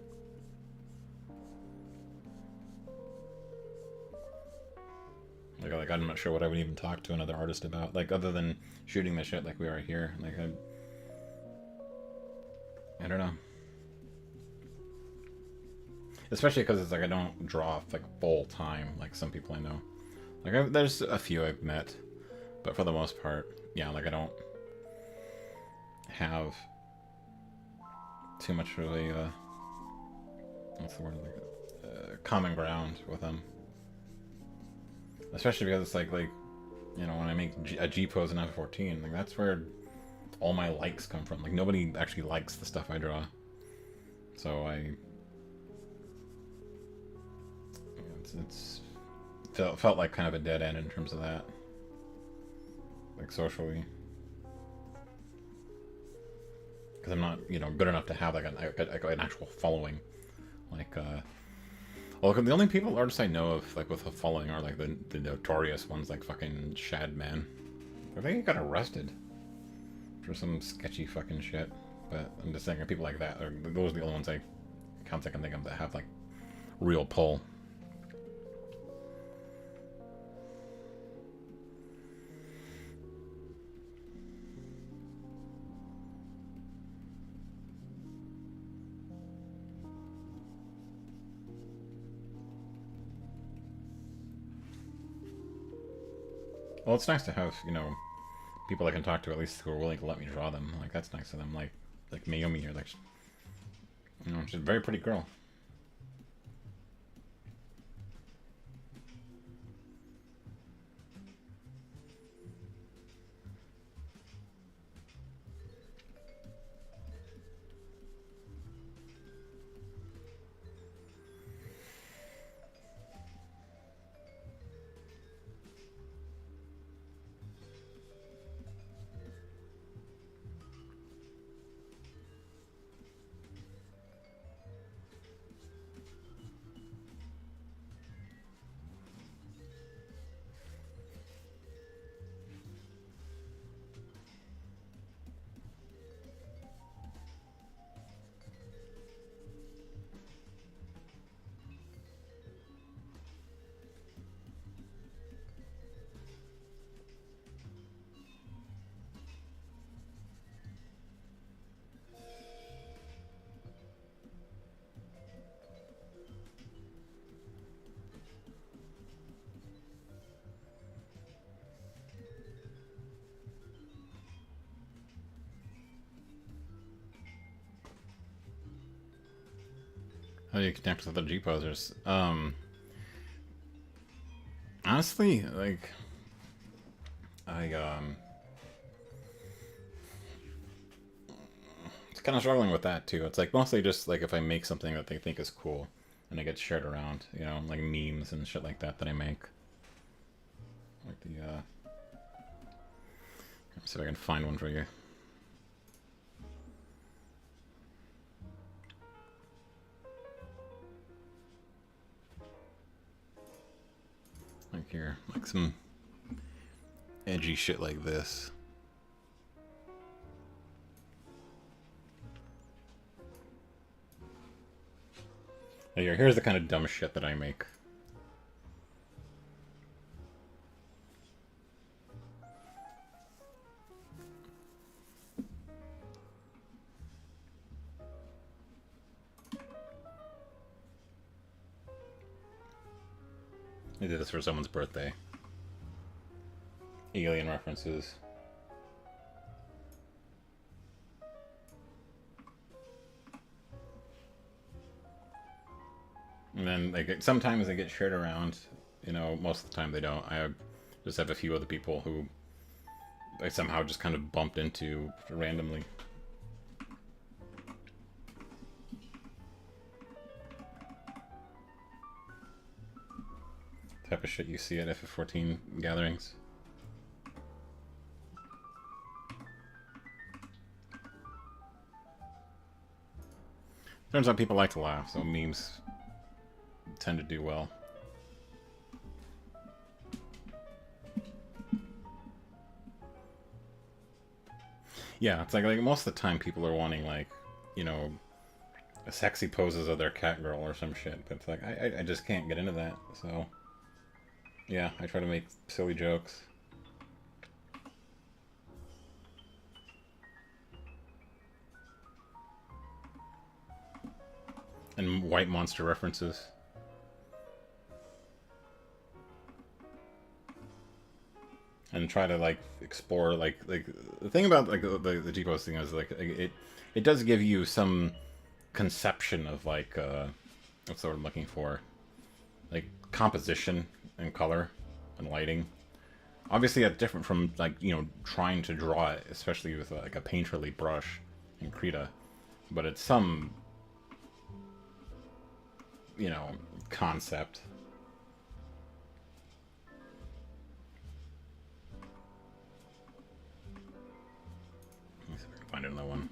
Like I'm not sure what I would even talk to another artist about, like other than shooting the shit like we are here. Like I don't know. Especially because it's like I don't draw like full time like some people I know. Like there's a few I've met, but for the most part, yeah, like I don't have too much really what's the word, like common ground with them. Especially because it's like when I make a G pose in F14, like that's where all my likes come from. Like nobody actually likes the stuff I draw, so it's felt like kind of a dead end in terms of that, like socially, because I'm not good enough to have like an actual following, like well, the only artists I know of like with a following are like the notorious ones like fucking Shadman. I think he got arrested for some sketchy fucking shit, but I'm just saying people like that those are the only ones I can think of that have like real pull. Well, it's nice to have, people I can talk to at least who are willing to let me draw them. Like, that's nice of them. Like Mayumi here, like, she's a very pretty girl. How do you connect with other G posers? Honestly, like, it's kind of struggling with that too. It's like mostly just like if I make something that they think is cool and it gets shared around, like memes and shit like that I make. Like let's see if I can find one for you. Like here, like some edgy shit like this. Here's the kind of dumb shit that I make. I did this for someone's birthday. Alien references. And then sometimes they get shared around, most of the time they don't. I just have a few other people who I somehow just kind of bumped into randomly. Type of shit you see at FF14 gatherings. Turns out people like to laugh, so memes tend to do well. Yeah, it's like most of the time people are wanting like, you know, sexy poses of their cat girl or some shit, but it's like I just can't get into that. So yeah, I try to make silly jokes. And white monster references. And try to like explore like the thing about like the G-pose thing is like it does give you some conception of like what's the word I'm looking for, like composition and color and lighting. Obviously that's different from like, you know, trying to draw it, especially with like a painterly brush in Krita, but it's some, you know, concept. Let me see if I can find another one.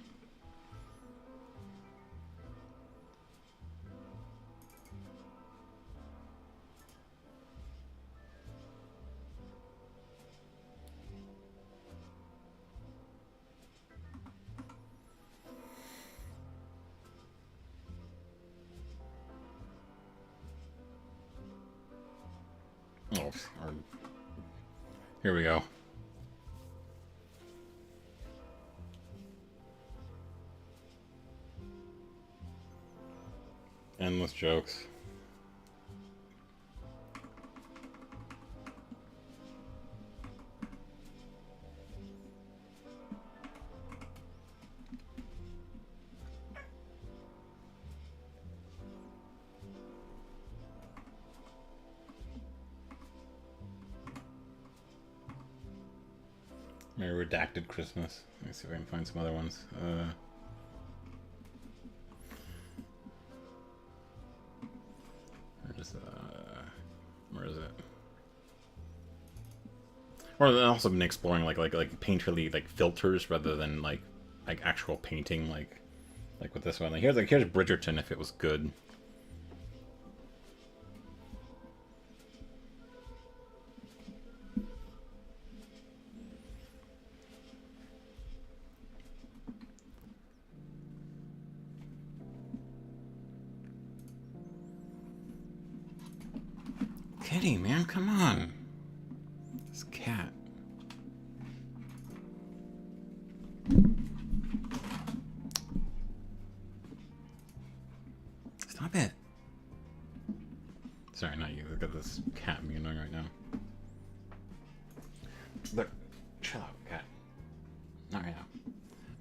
Oh, here we go. Endless jokes. My redacted Christmas. Let me see if I can find some other ones. Where is it? Or I've also been exploring like painterly like filters rather than like actual painting like with this one. Like here's Bridgerton if it was good. Kitty, man, come on. This cat. Stop it. Sorry, not you. Look at this cat being annoying right now. Look, chill out, cat. Not right now.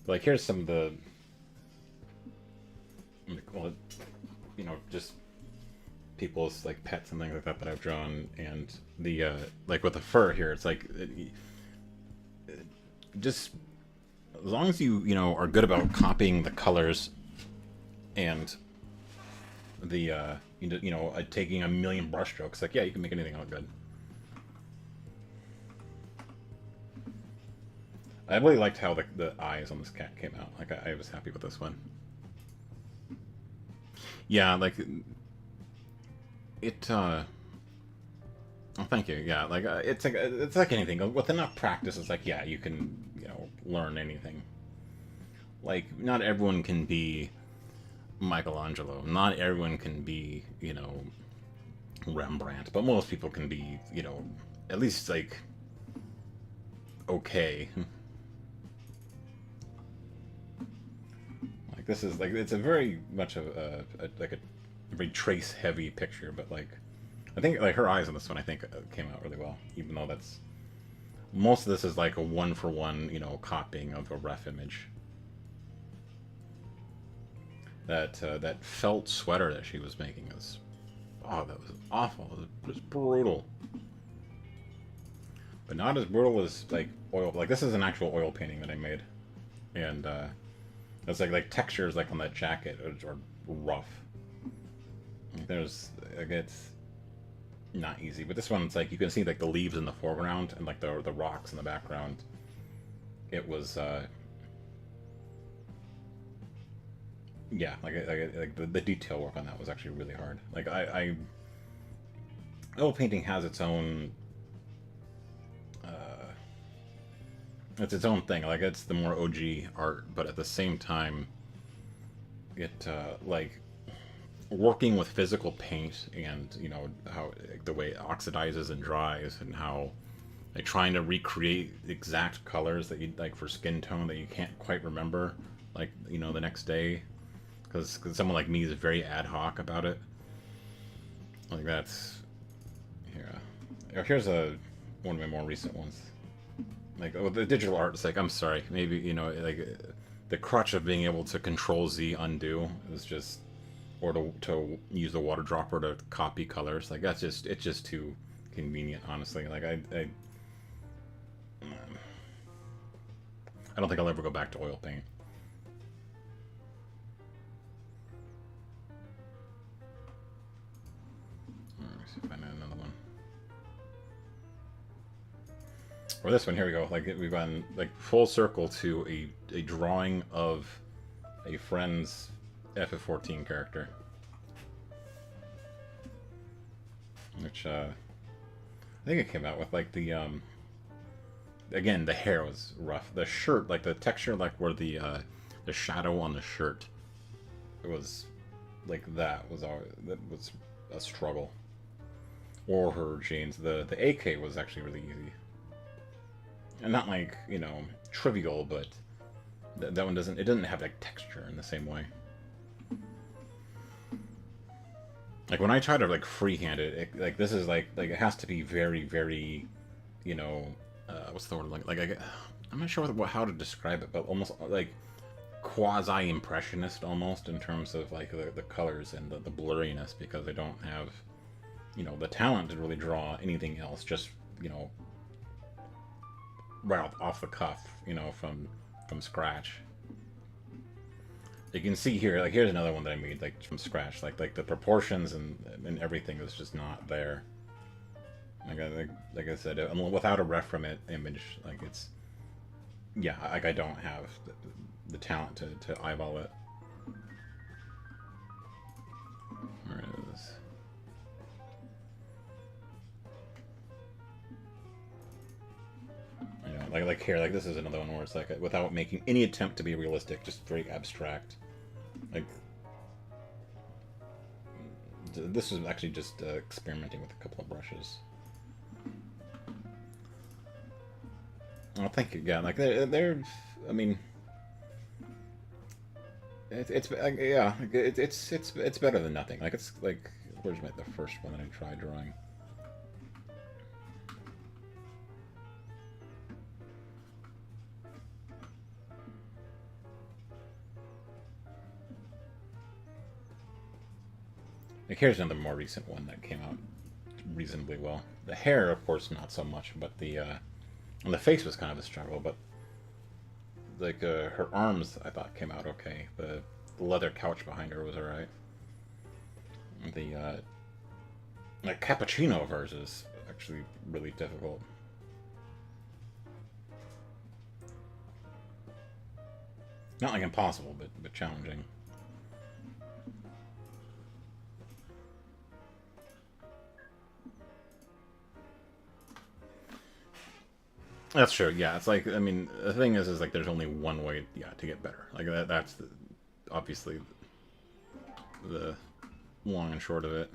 But like, here's some of the, well, you know, just people's like pets and things like that I've drawn, and the like with the fur here, it's like just as long as you know are good about copying the colors and the you know taking a million brush strokes, like yeah, you can make anything look good. I really liked how the eyes on this cat came out. Like I was happy with this one. Yeah, like it oh, thank you. Yeah, like it's like anything with enough practice. It's like yeah, you can, you know, learn anything. Like not everyone can be Michelangelo. Not everyone can be, you know, Rembrandt. But most people can be, you know, at least like okay. Like this is like it's a very much of a like a very trace heavy picture, but like I think like her eyes on this one I think came out really well, even though that's most of this is like a one for one, you know, copying of a ref image. That felt sweater that she was making was, oh, that was awful. It was brutal, but not as brutal as like oil. Like this is an actual oil painting that I made, and it's like textures like on that jacket are rough. There's like it's not easy, but this one it's like you can see like the leaves in the foreground and like the rocks in the background. It was yeah, like the detail work on that was actually really hard. Like oil painting has its own, it's its own thing. Like it's the more OG art, but at the same time, it like working with physical paint and how the way it oxidizes and dries and how like trying to recreate exact colors that you like for skin tone that you can't quite remember like the next day because someone like me is very ad hoc about it. Like that's here. Here's a one of my more recent ones. Like the digital art. It's like I'm sorry, maybe like the crutch of being able to Control Z undo is just, or to use the water dropper to copy colors. Like it's just too convenient, honestly. Like I don't think I'll ever go back to oil paint. Let me see if I know another one. Or this one, here we go. Like we've gone like full circle to a drawing of a friend's FF14 character. Which I think it came out with like the again the hair was rough. The shirt, like the texture, like where the shadow on the shirt, it was like that was a struggle. Or her jeans. The AK was actually really easy. And not like, trivial, but that one doesn't have like texture in the same way. Like when I try to like freehand it, like this is like it has to be very very, what's the word, I'm not sure how to describe it, but almost like quasi impressionist almost in terms of like the colors and the blurriness, because I don't have the talent to really draw anything else, just right off the cuff, from scratch. You can see here, like here's another one that I made like from scratch, like the proportions and everything is just not there. Like I said, without a ref from it image, like it's, yeah, like I don't have the talent to eyeball it. Where it is. Like here, like this is another one where it's like without making any attempt to be realistic, just very abstract. Like this is actually just experimenting with a couple of brushes. Oh, thank you. Yeah, like they're I mean, it's yeah, it's better than nothing. Like it's like, where's the first one that I tried drawing? Like here's another more recent one that came out reasonably well. The hair, of course, not so much, but and the face was kind of a struggle. But like her arms, I thought came out okay. The leather couch behind her was alright. The like cappuccino of hers is actually really difficult. Not like impossible, but challenging. That's true. Yeah, it's like, I mean, the thing is like there's only one way, yeah, to get better. Like that's obviously the long and short of it.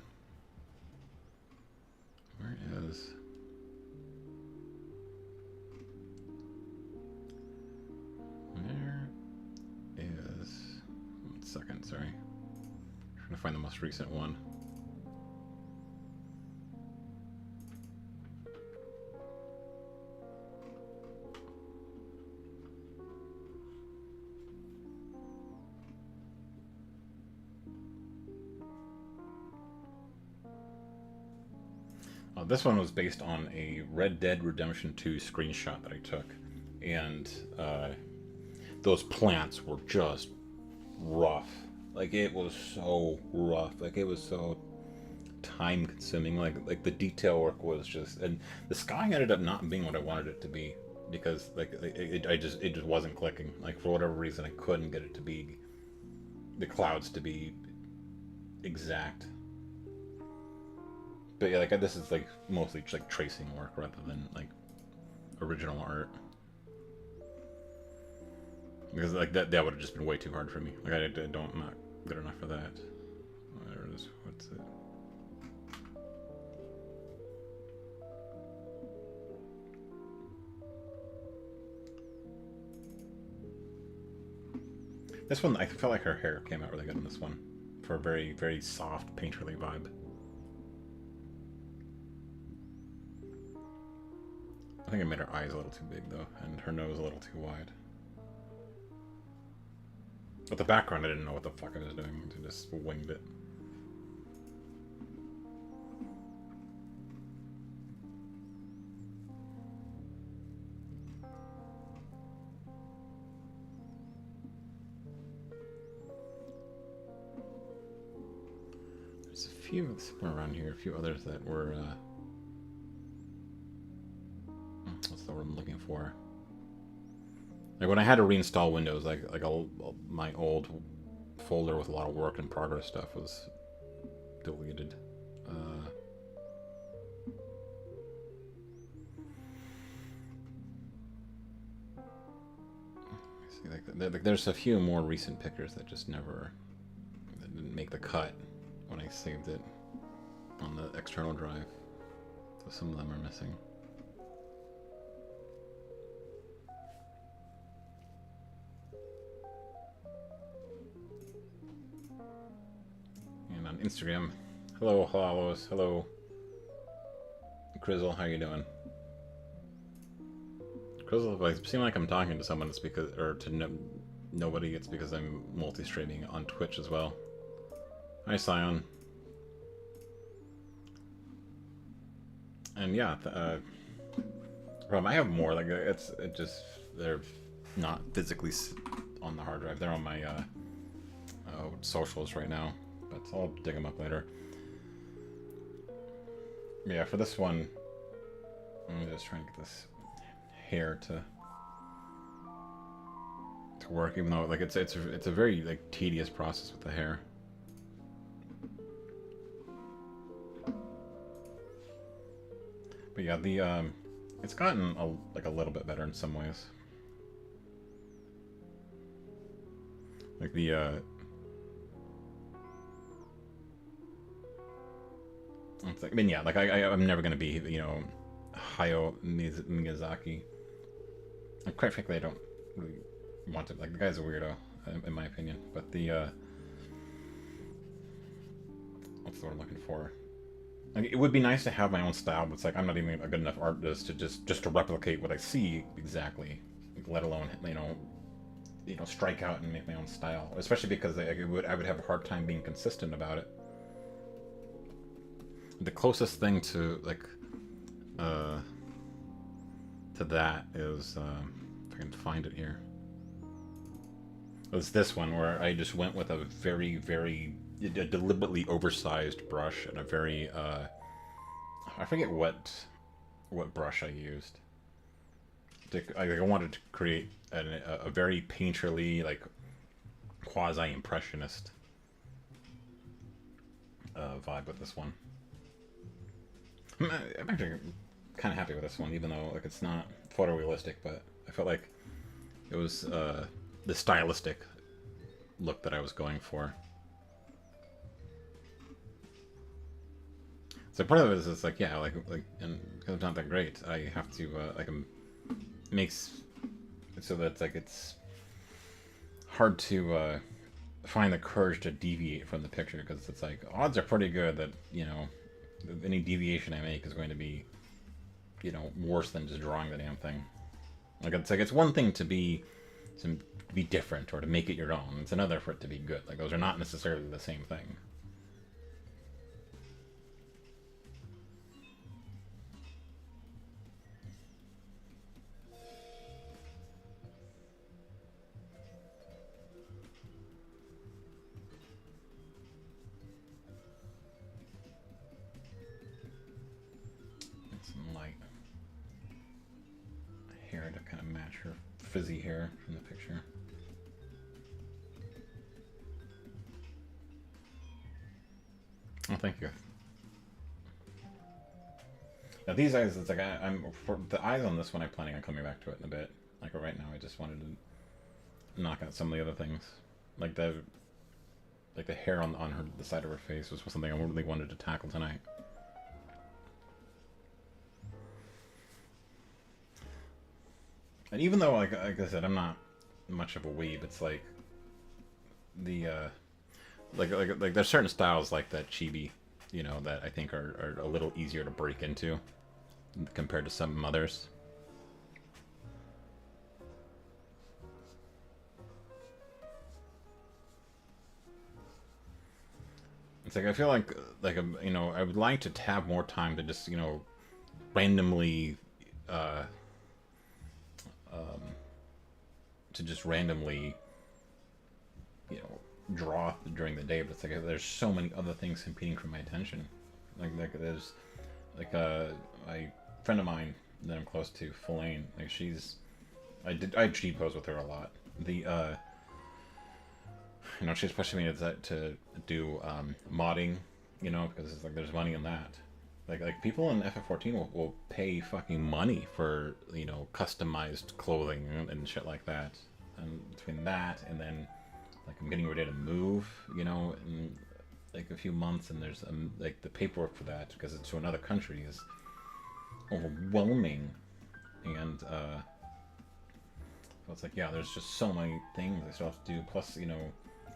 Where is? Where is? 1 second. Sorry, trying to find the most recent one. This one was based on a Red Dead Redemption 2 screenshot that I took, and those plants were just rough. Like it was so rough. Like it was so time consuming. Like the detail work was just, and the sky ended up not being what I wanted it to be, because like it just wasn't clicking. Like for whatever reason, I couldn't get it to be the clouds to be exact. But yeah, like this is like mostly just like tracing work rather than like original art. Because like that would have just been way too hard for me. Like I'm not good enough for that. There it is. What's it? This one, I felt like her hair came out really good in this one, for a very, very soft, painterly vibe. I think I made her eyes a little too big though, and her nose a little too wide. But the background, I didn't know what the fuck I was doing, so just winged it. There's a few somewhere around here, a few others that were, what's the word I'm looking for? Like when I had to reinstall Windows, my old folder with a lot of work in progress stuff was deleted. See, like there's a few more recent pictures that just never that didn't make the cut when I saved it on the external drive. So some of them are missing. And on Instagram, hello, Hallos, hello, Crizzle, how you doing? Crizzle, if I seem like I'm talking to someone, it's because, or to nobody, it's because I'm multi-streaming on Twitch as well. Hi, Sion. And yeah, I have more. Like they're not physically on the hard drive. They're on my socials right now, but I'll dig them up later. Yeah, for this one, I'm just trying to get this hair to work, even though like it's a very like tedious process with the hair. But yeah, the it's gotten a little bit better in some ways. Like the it's like, I mean, yeah, like I'm never gonna be, you know, Hayao Miyazaki. And quite frankly, I don't really want to. Like the guy's a weirdo, in my opinion. But the what's the word I'm looking for? Like, it would be nice to have my own style, but it's like I'm not even a good enough artist to just to replicate what I see exactly, let alone you know strike out and make my own style. Especially because I would have a hard time being consistent about it. The closest thing to like to that is if I can find it here. It's this one where I just went with a very deliberately oversized brush and a very I forget what brush I used. I wanted to create a very painterly, like quasi-impressionist vibe with this one. I'm actually kind of happy with this one, even though like it's not photorealistic, but I felt like it was the stylistic look that I was going for. So part of it is it's like, yeah, like and because it's not that great, I have to like makes it so that it's like it's hard to find the courage to deviate from the picture, because it's like odds are pretty good that, you know, any deviation I make is going to be, you know, worse than just drawing the damn thing. Like it's one thing to be different or to make it your own. It's another for it to be good. Like those are not necessarily the same thing. Some light hair to kind of match her frizzy hair from the picture. Oh, thank you. Now these eyes, it's like I'm for the eyes on this one. I'm planning on coming back to it in a bit. Like right now, I just wanted to knock out some of the other things, like the hair on her the side of her face was something I really wanted to tackle tonight. And even though like I said, I'm not much of a weeb, it's like the like there's certain styles like that chibi, you know, that I think are a little easier to break into compared to some others. It's like I feel like you know, I would like to have more time to just, you know, randomly uh um to just randomly, you know, draw during the day, but it's like there's so many other things competing for my attention. Like there's like a friend of mine that I'm close to, Felane. Like I G pose with her a lot. The you know, she's pushing me to do modding, you know, because it's like there's money in that. Like people in FF14 will pay fucking money for, you know, customized clothing and shit like that. And between that and then like I'm getting ready to move, you know, in like a few months, and there's like the paperwork for that because it's to another country is overwhelming, and so it's like, yeah, there's just so many things I still have to do. Plus, you know,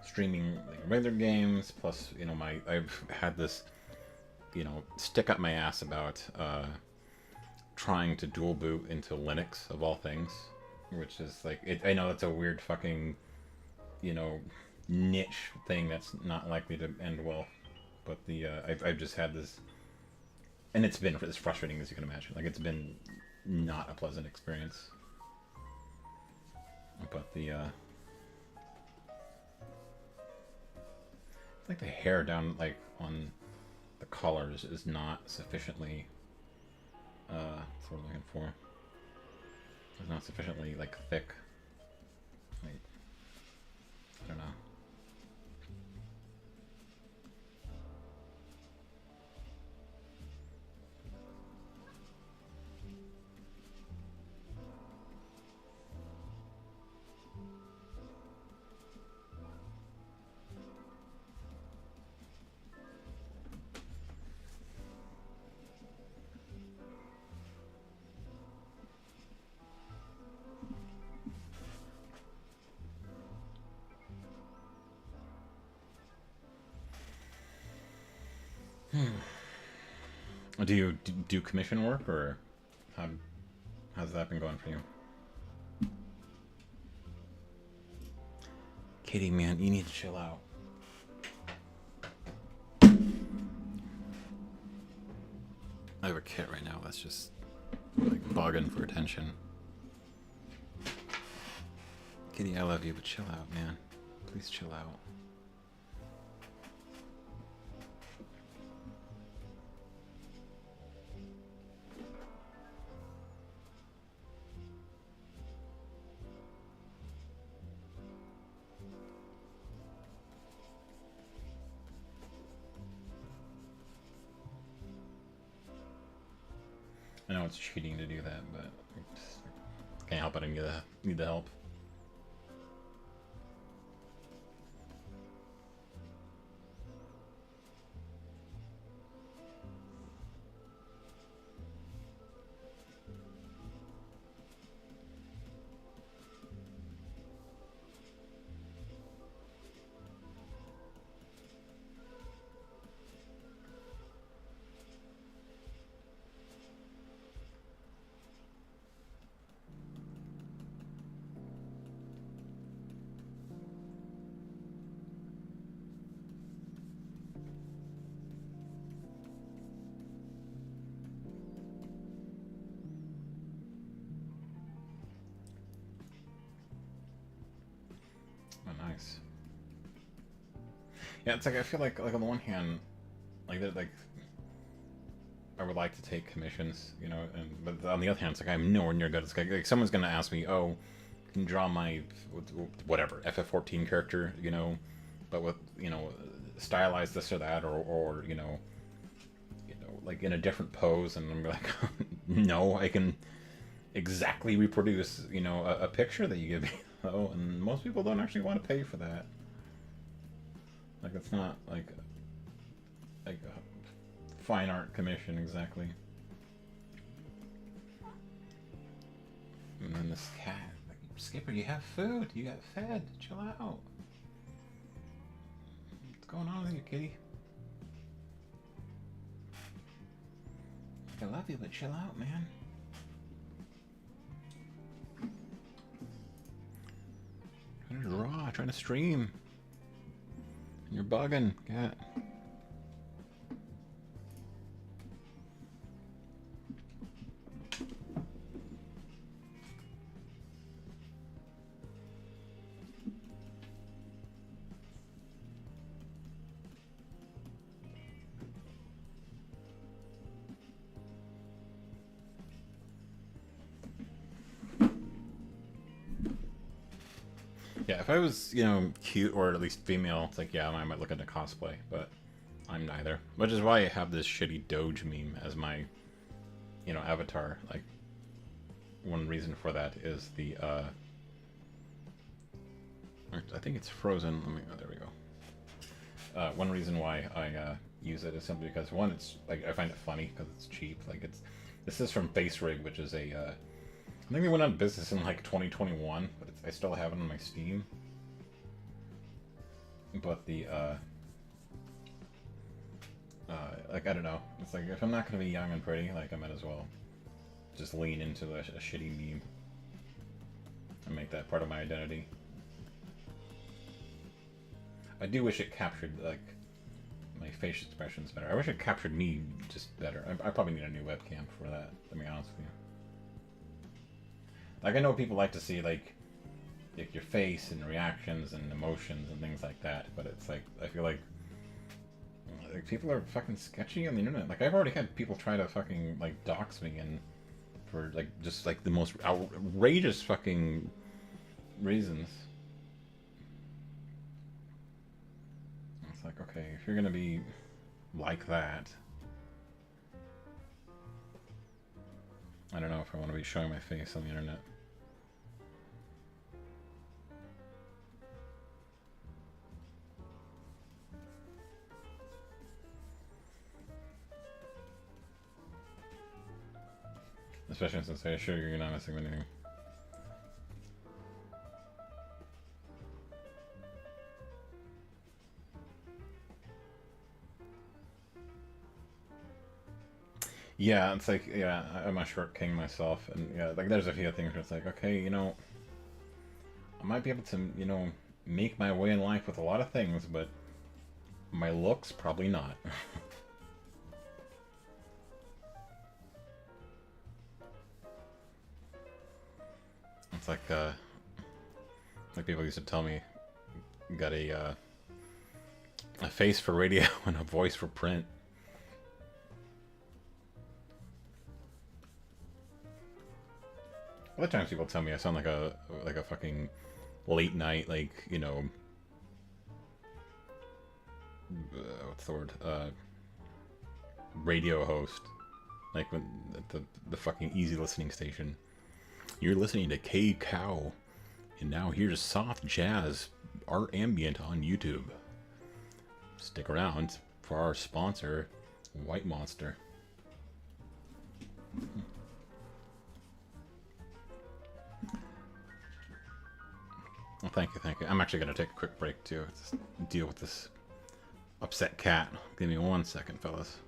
streaming like regular games. Plus, you know, I've had this, you know, stick up my ass about trying to dual boot into Linux of all things, which is like I know it's a weird fucking, you know, niche thing that's not likely to end well, but the I've just had this, and it's been as frustrating as you can imagine. Like it's been not a pleasant experience. But the like the hair down like on the collars is not sufficiently that's what I'm looking for. It's not sufficiently like thick. Like I don't know. Do you do commission work, or how's that been going for you? Katie, man, you need to chill out. I have a kid right now that's just like bugging for attention. Kitty, I love you, but chill out, man. Please chill out. I know it's cheating to do that, but I just can't help it. I need the help. Oh, nice. Yeah, it's like I feel like on the one hand, like that, like I would like to take commissions, you know, and but on the other hand, it's like I'm nowhere near good. It's like someone's gonna ask me, oh, can you draw my whatever FF14 character, you know, but with, you know, stylize this or that, or like in a different pose, and I'm like, no, I can exactly reproduce, a picture that you give me. Oh, and most people don't actually want to pay for that. Like, it's not like a fine art commission exactly. And then this cat, like, Skipper, you have food. You got fed. Chill out. What's going on with you, kitty? I love you, but chill out, man. Trying to draw, trying to stream. And you're bugging, cat. Yeah, if I was, cute or at least female, it's like, yeah, I might look into cosplay, but I'm neither. Which is why I have this shitty Doge meme as my, avatar. Like, one reason for that is the, I think it's Frozen. There we go. One reason why I use it is simply because, one, it's, like, I find it funny because it's cheap. Like, this is from FaceRig, which is a, I think they went out of business in like 2021, but I still have it on my Steam. But the, like, I don't know. It's like, if I'm not going to be young and pretty, like, I might as well just lean into a shitty meme and make that part of my identity. I do wish it captured, like, my facial expressions better. I wish it captured me just better. I probably need a new webcam for that, to be honest with you. Like, I know people like to see, like your face and reactions and emotions and things like that, but it's like, I feel like people are fucking sketchy on the internet. Like, I've already had people try to fucking, like, dox me and for, like, just, like, the most outrageous fucking reasons. It's like, okay, if you're gonna be like that, I don't know if I want to be showing my face on the internet. Especially since I assure you, you're not missing anything. Yeah, it's like, yeah, I'm a short king myself, and yeah, like, there's a few things where it's like, okay, I might be able to, make my way in life with a lot of things, but my looks, probably not. It's like people used to tell me, you got a face for radio and a voice for print. Other times people tell me I sound like a fucking late night, like, what's the word? Radio host, like when the fucking easy listening station. You're listening to K Cow, and now here's soft jazz art ambient on YouTube. Stick around for our sponsor, White Monster. Well, thank you, thank you. I'm actually going to take a quick break to deal with this upset cat. Give me 1 second, fellas.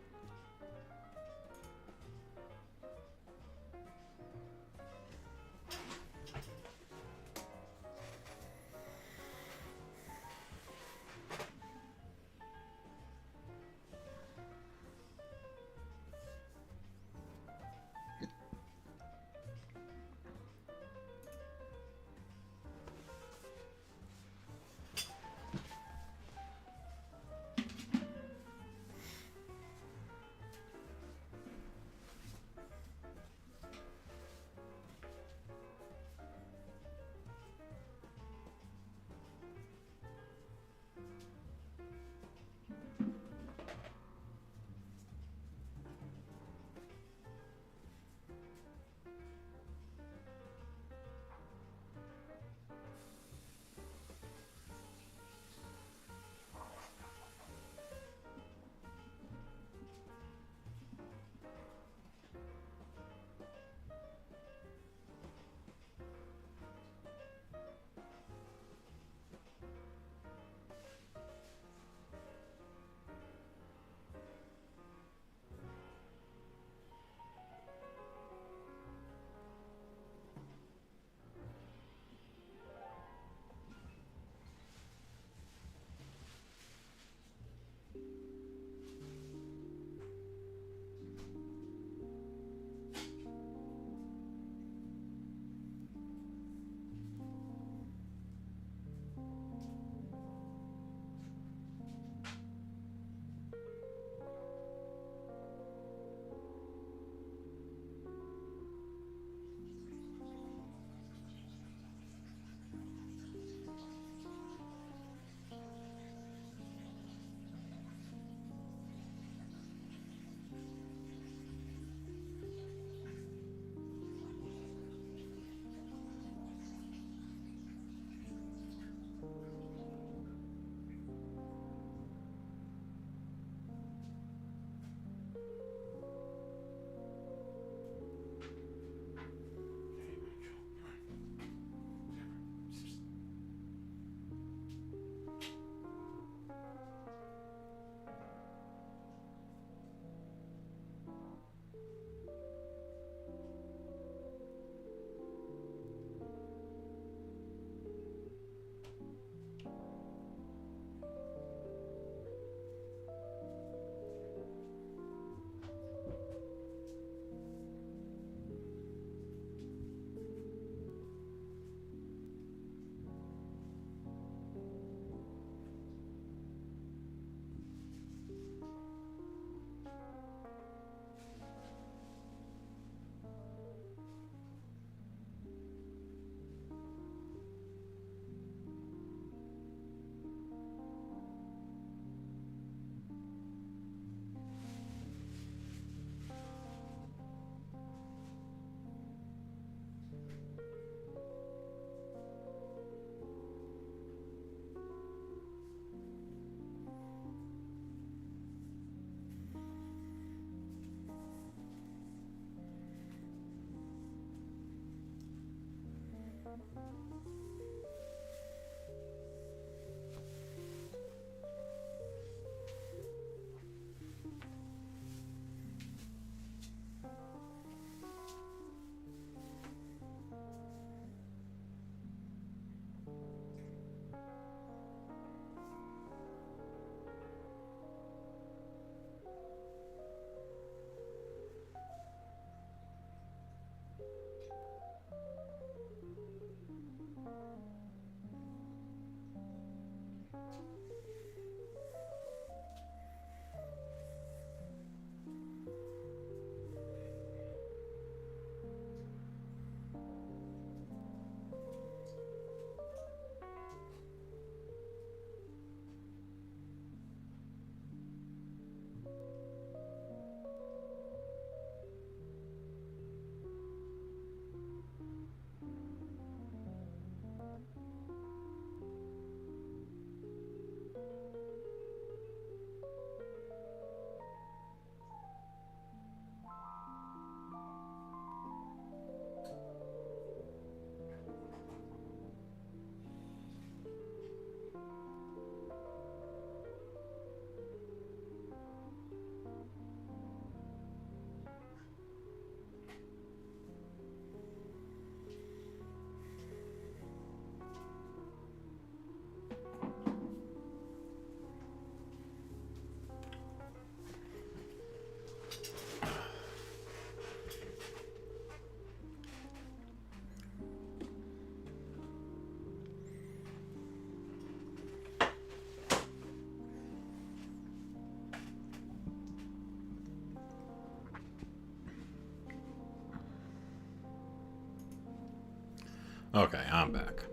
Okay, I'm back.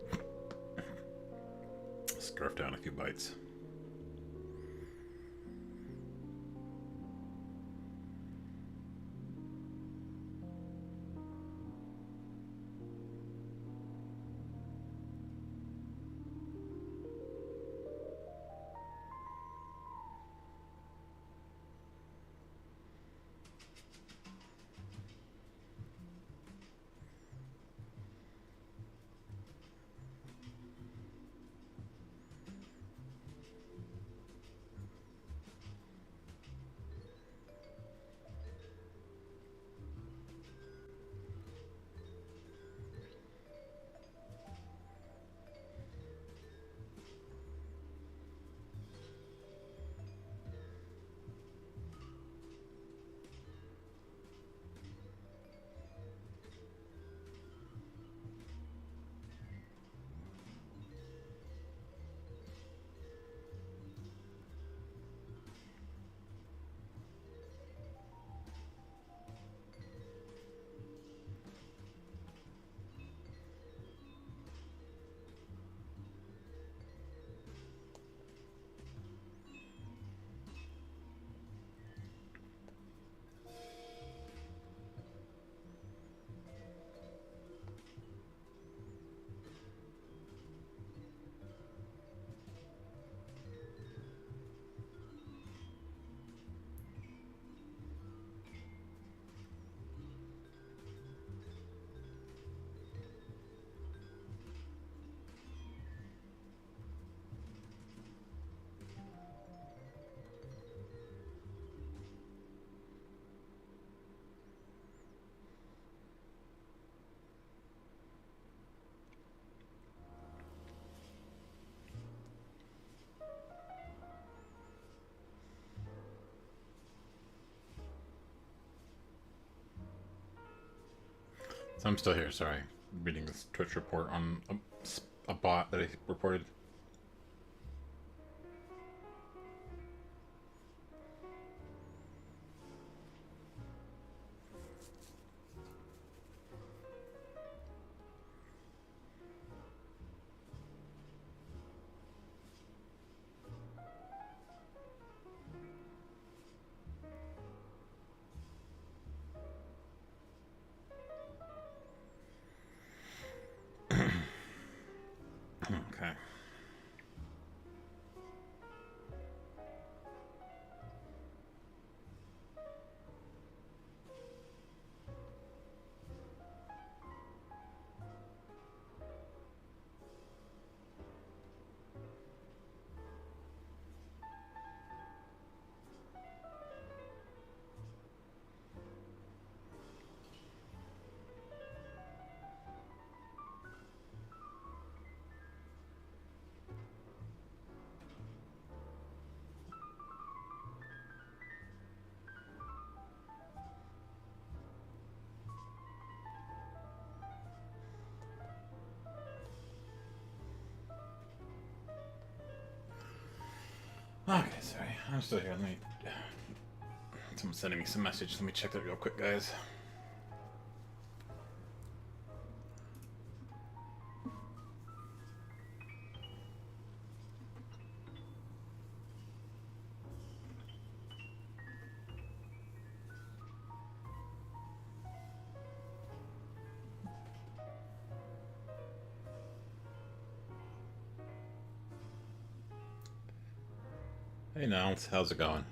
Scarf down a few bites. So I'm still here, sorry. Reading this Twitch report on a bot that I reported. Okay. Okay, sorry. I'm still here. Let me. Someone's sending me some message. Let me check that real quick, guys. Hey, Nels. How's it going?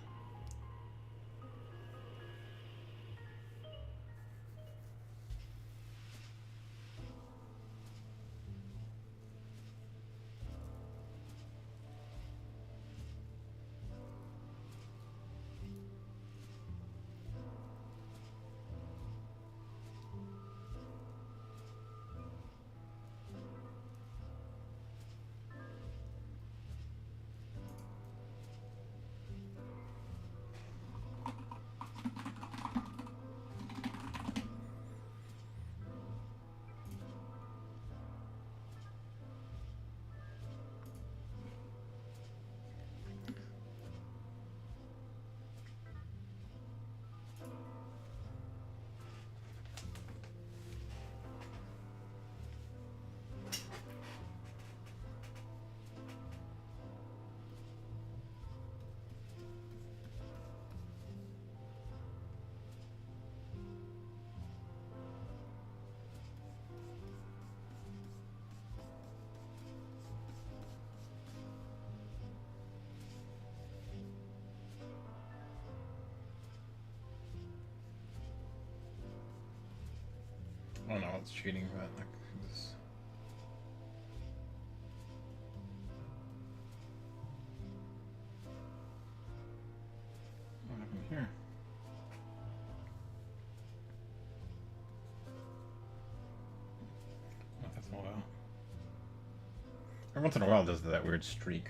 I don't know what's cheating, but like this. What happened here? Oh, that's a while. Every once in a while, it does that weird streak.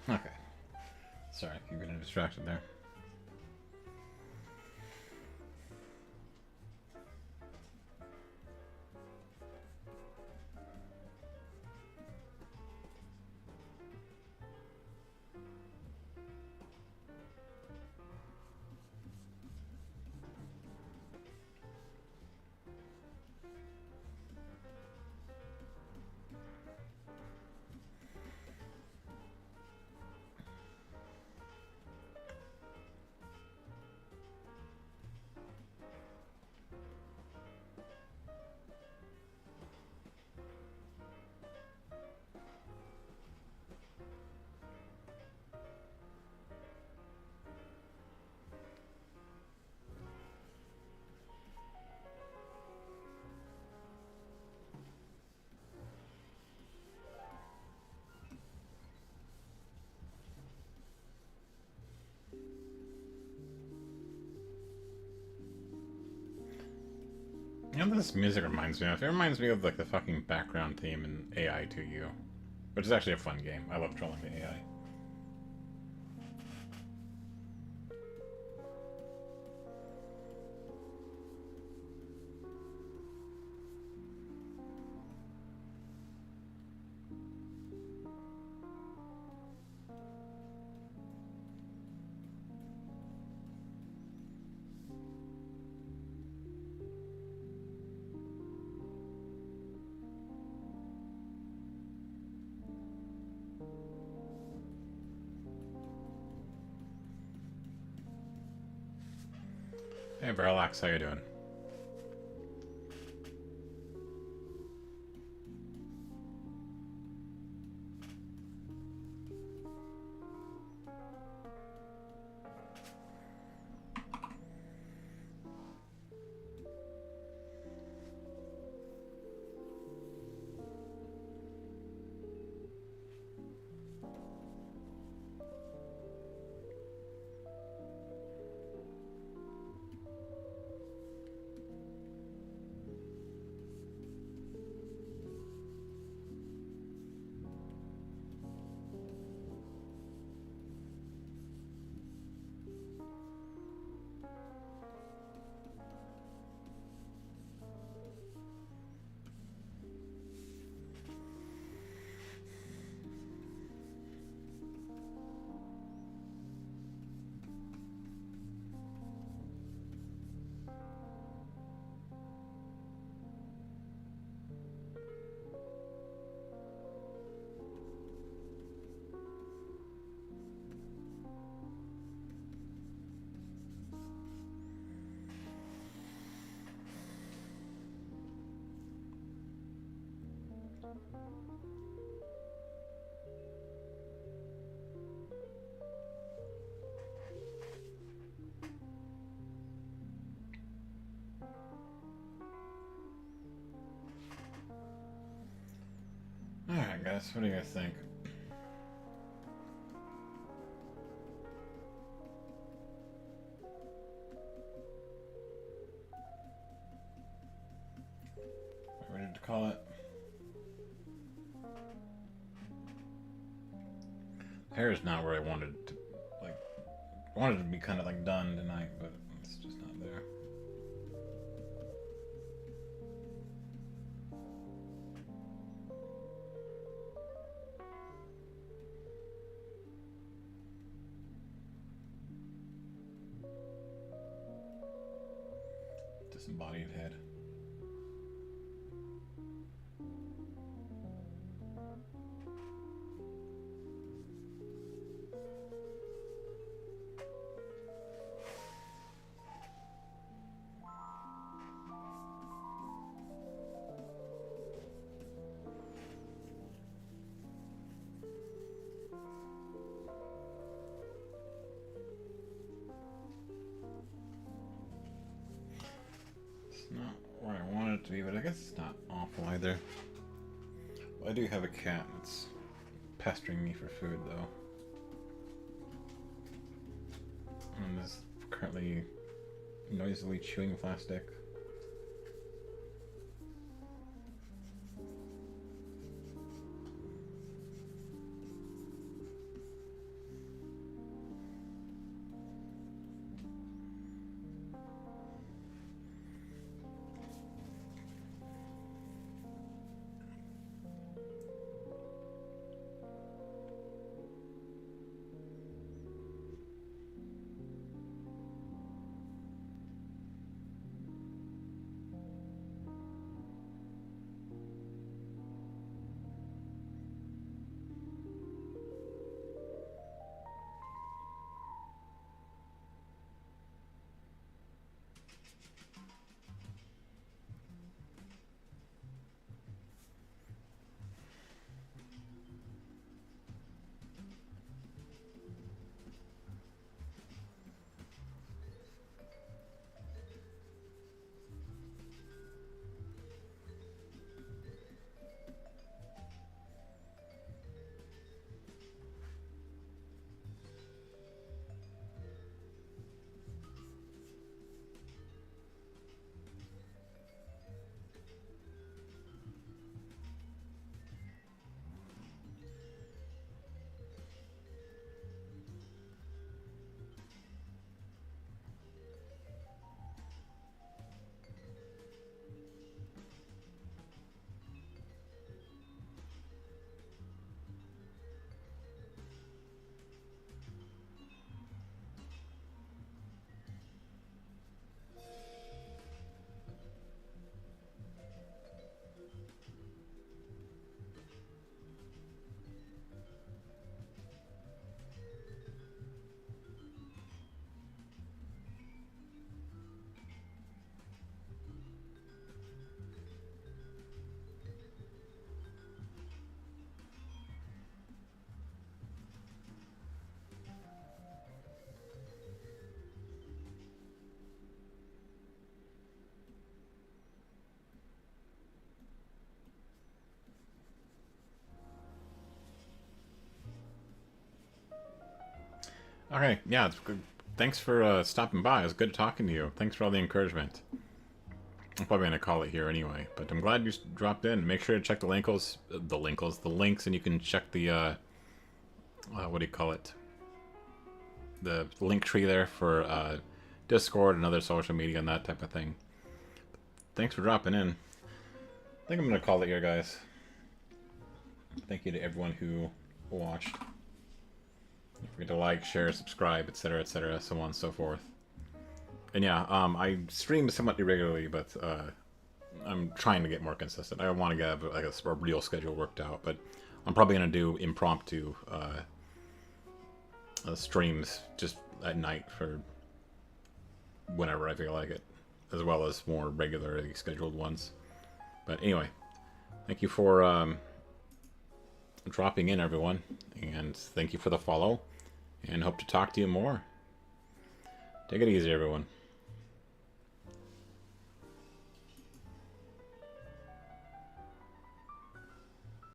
Okay. Sorry, I keep getting distracted there. You know what this music reminds me of? It reminds me of like the fucking background theme in AI2U, which is actually a fun game. I love trolling the AI. Hey, Verlax, how you doing? Alright guys, what do you guys think? Ready to call it? Hair is not where I wanted it to, like, I wanted it to be kind of like done tonight, but it's just not there. Disembodied head. Not where I want it to be, but I guess it's not awful either. Well, I do have a cat that's pestering me for food, though. And is currently noisily chewing plastic. Okay, yeah, it's good. Thanks for stopping by. It was good talking to you. Thanks for all the encouragement. I'm probably gonna call it here anyway, but I'm glad you dropped in. Make sure to check the links, and you can check the what do you call it? The link tree there for Discord and other social media and that type of thing. Thanks for dropping in. I think I'm gonna call it here, guys. Thank you to everyone who watched. Don't forget to like, share, subscribe, etc., so on and so forth. And yeah, I stream somewhat irregularly, but I'm trying to get more consistent. I want to get like a real schedule worked out, but I'm probably gonna do impromptu streams just at night for whenever I feel like it, as well as more regularly scheduled ones. But anyway, thank you for dropping in, everyone, and thank you for the follow, and hope to talk to you more. Take it easy, everyone.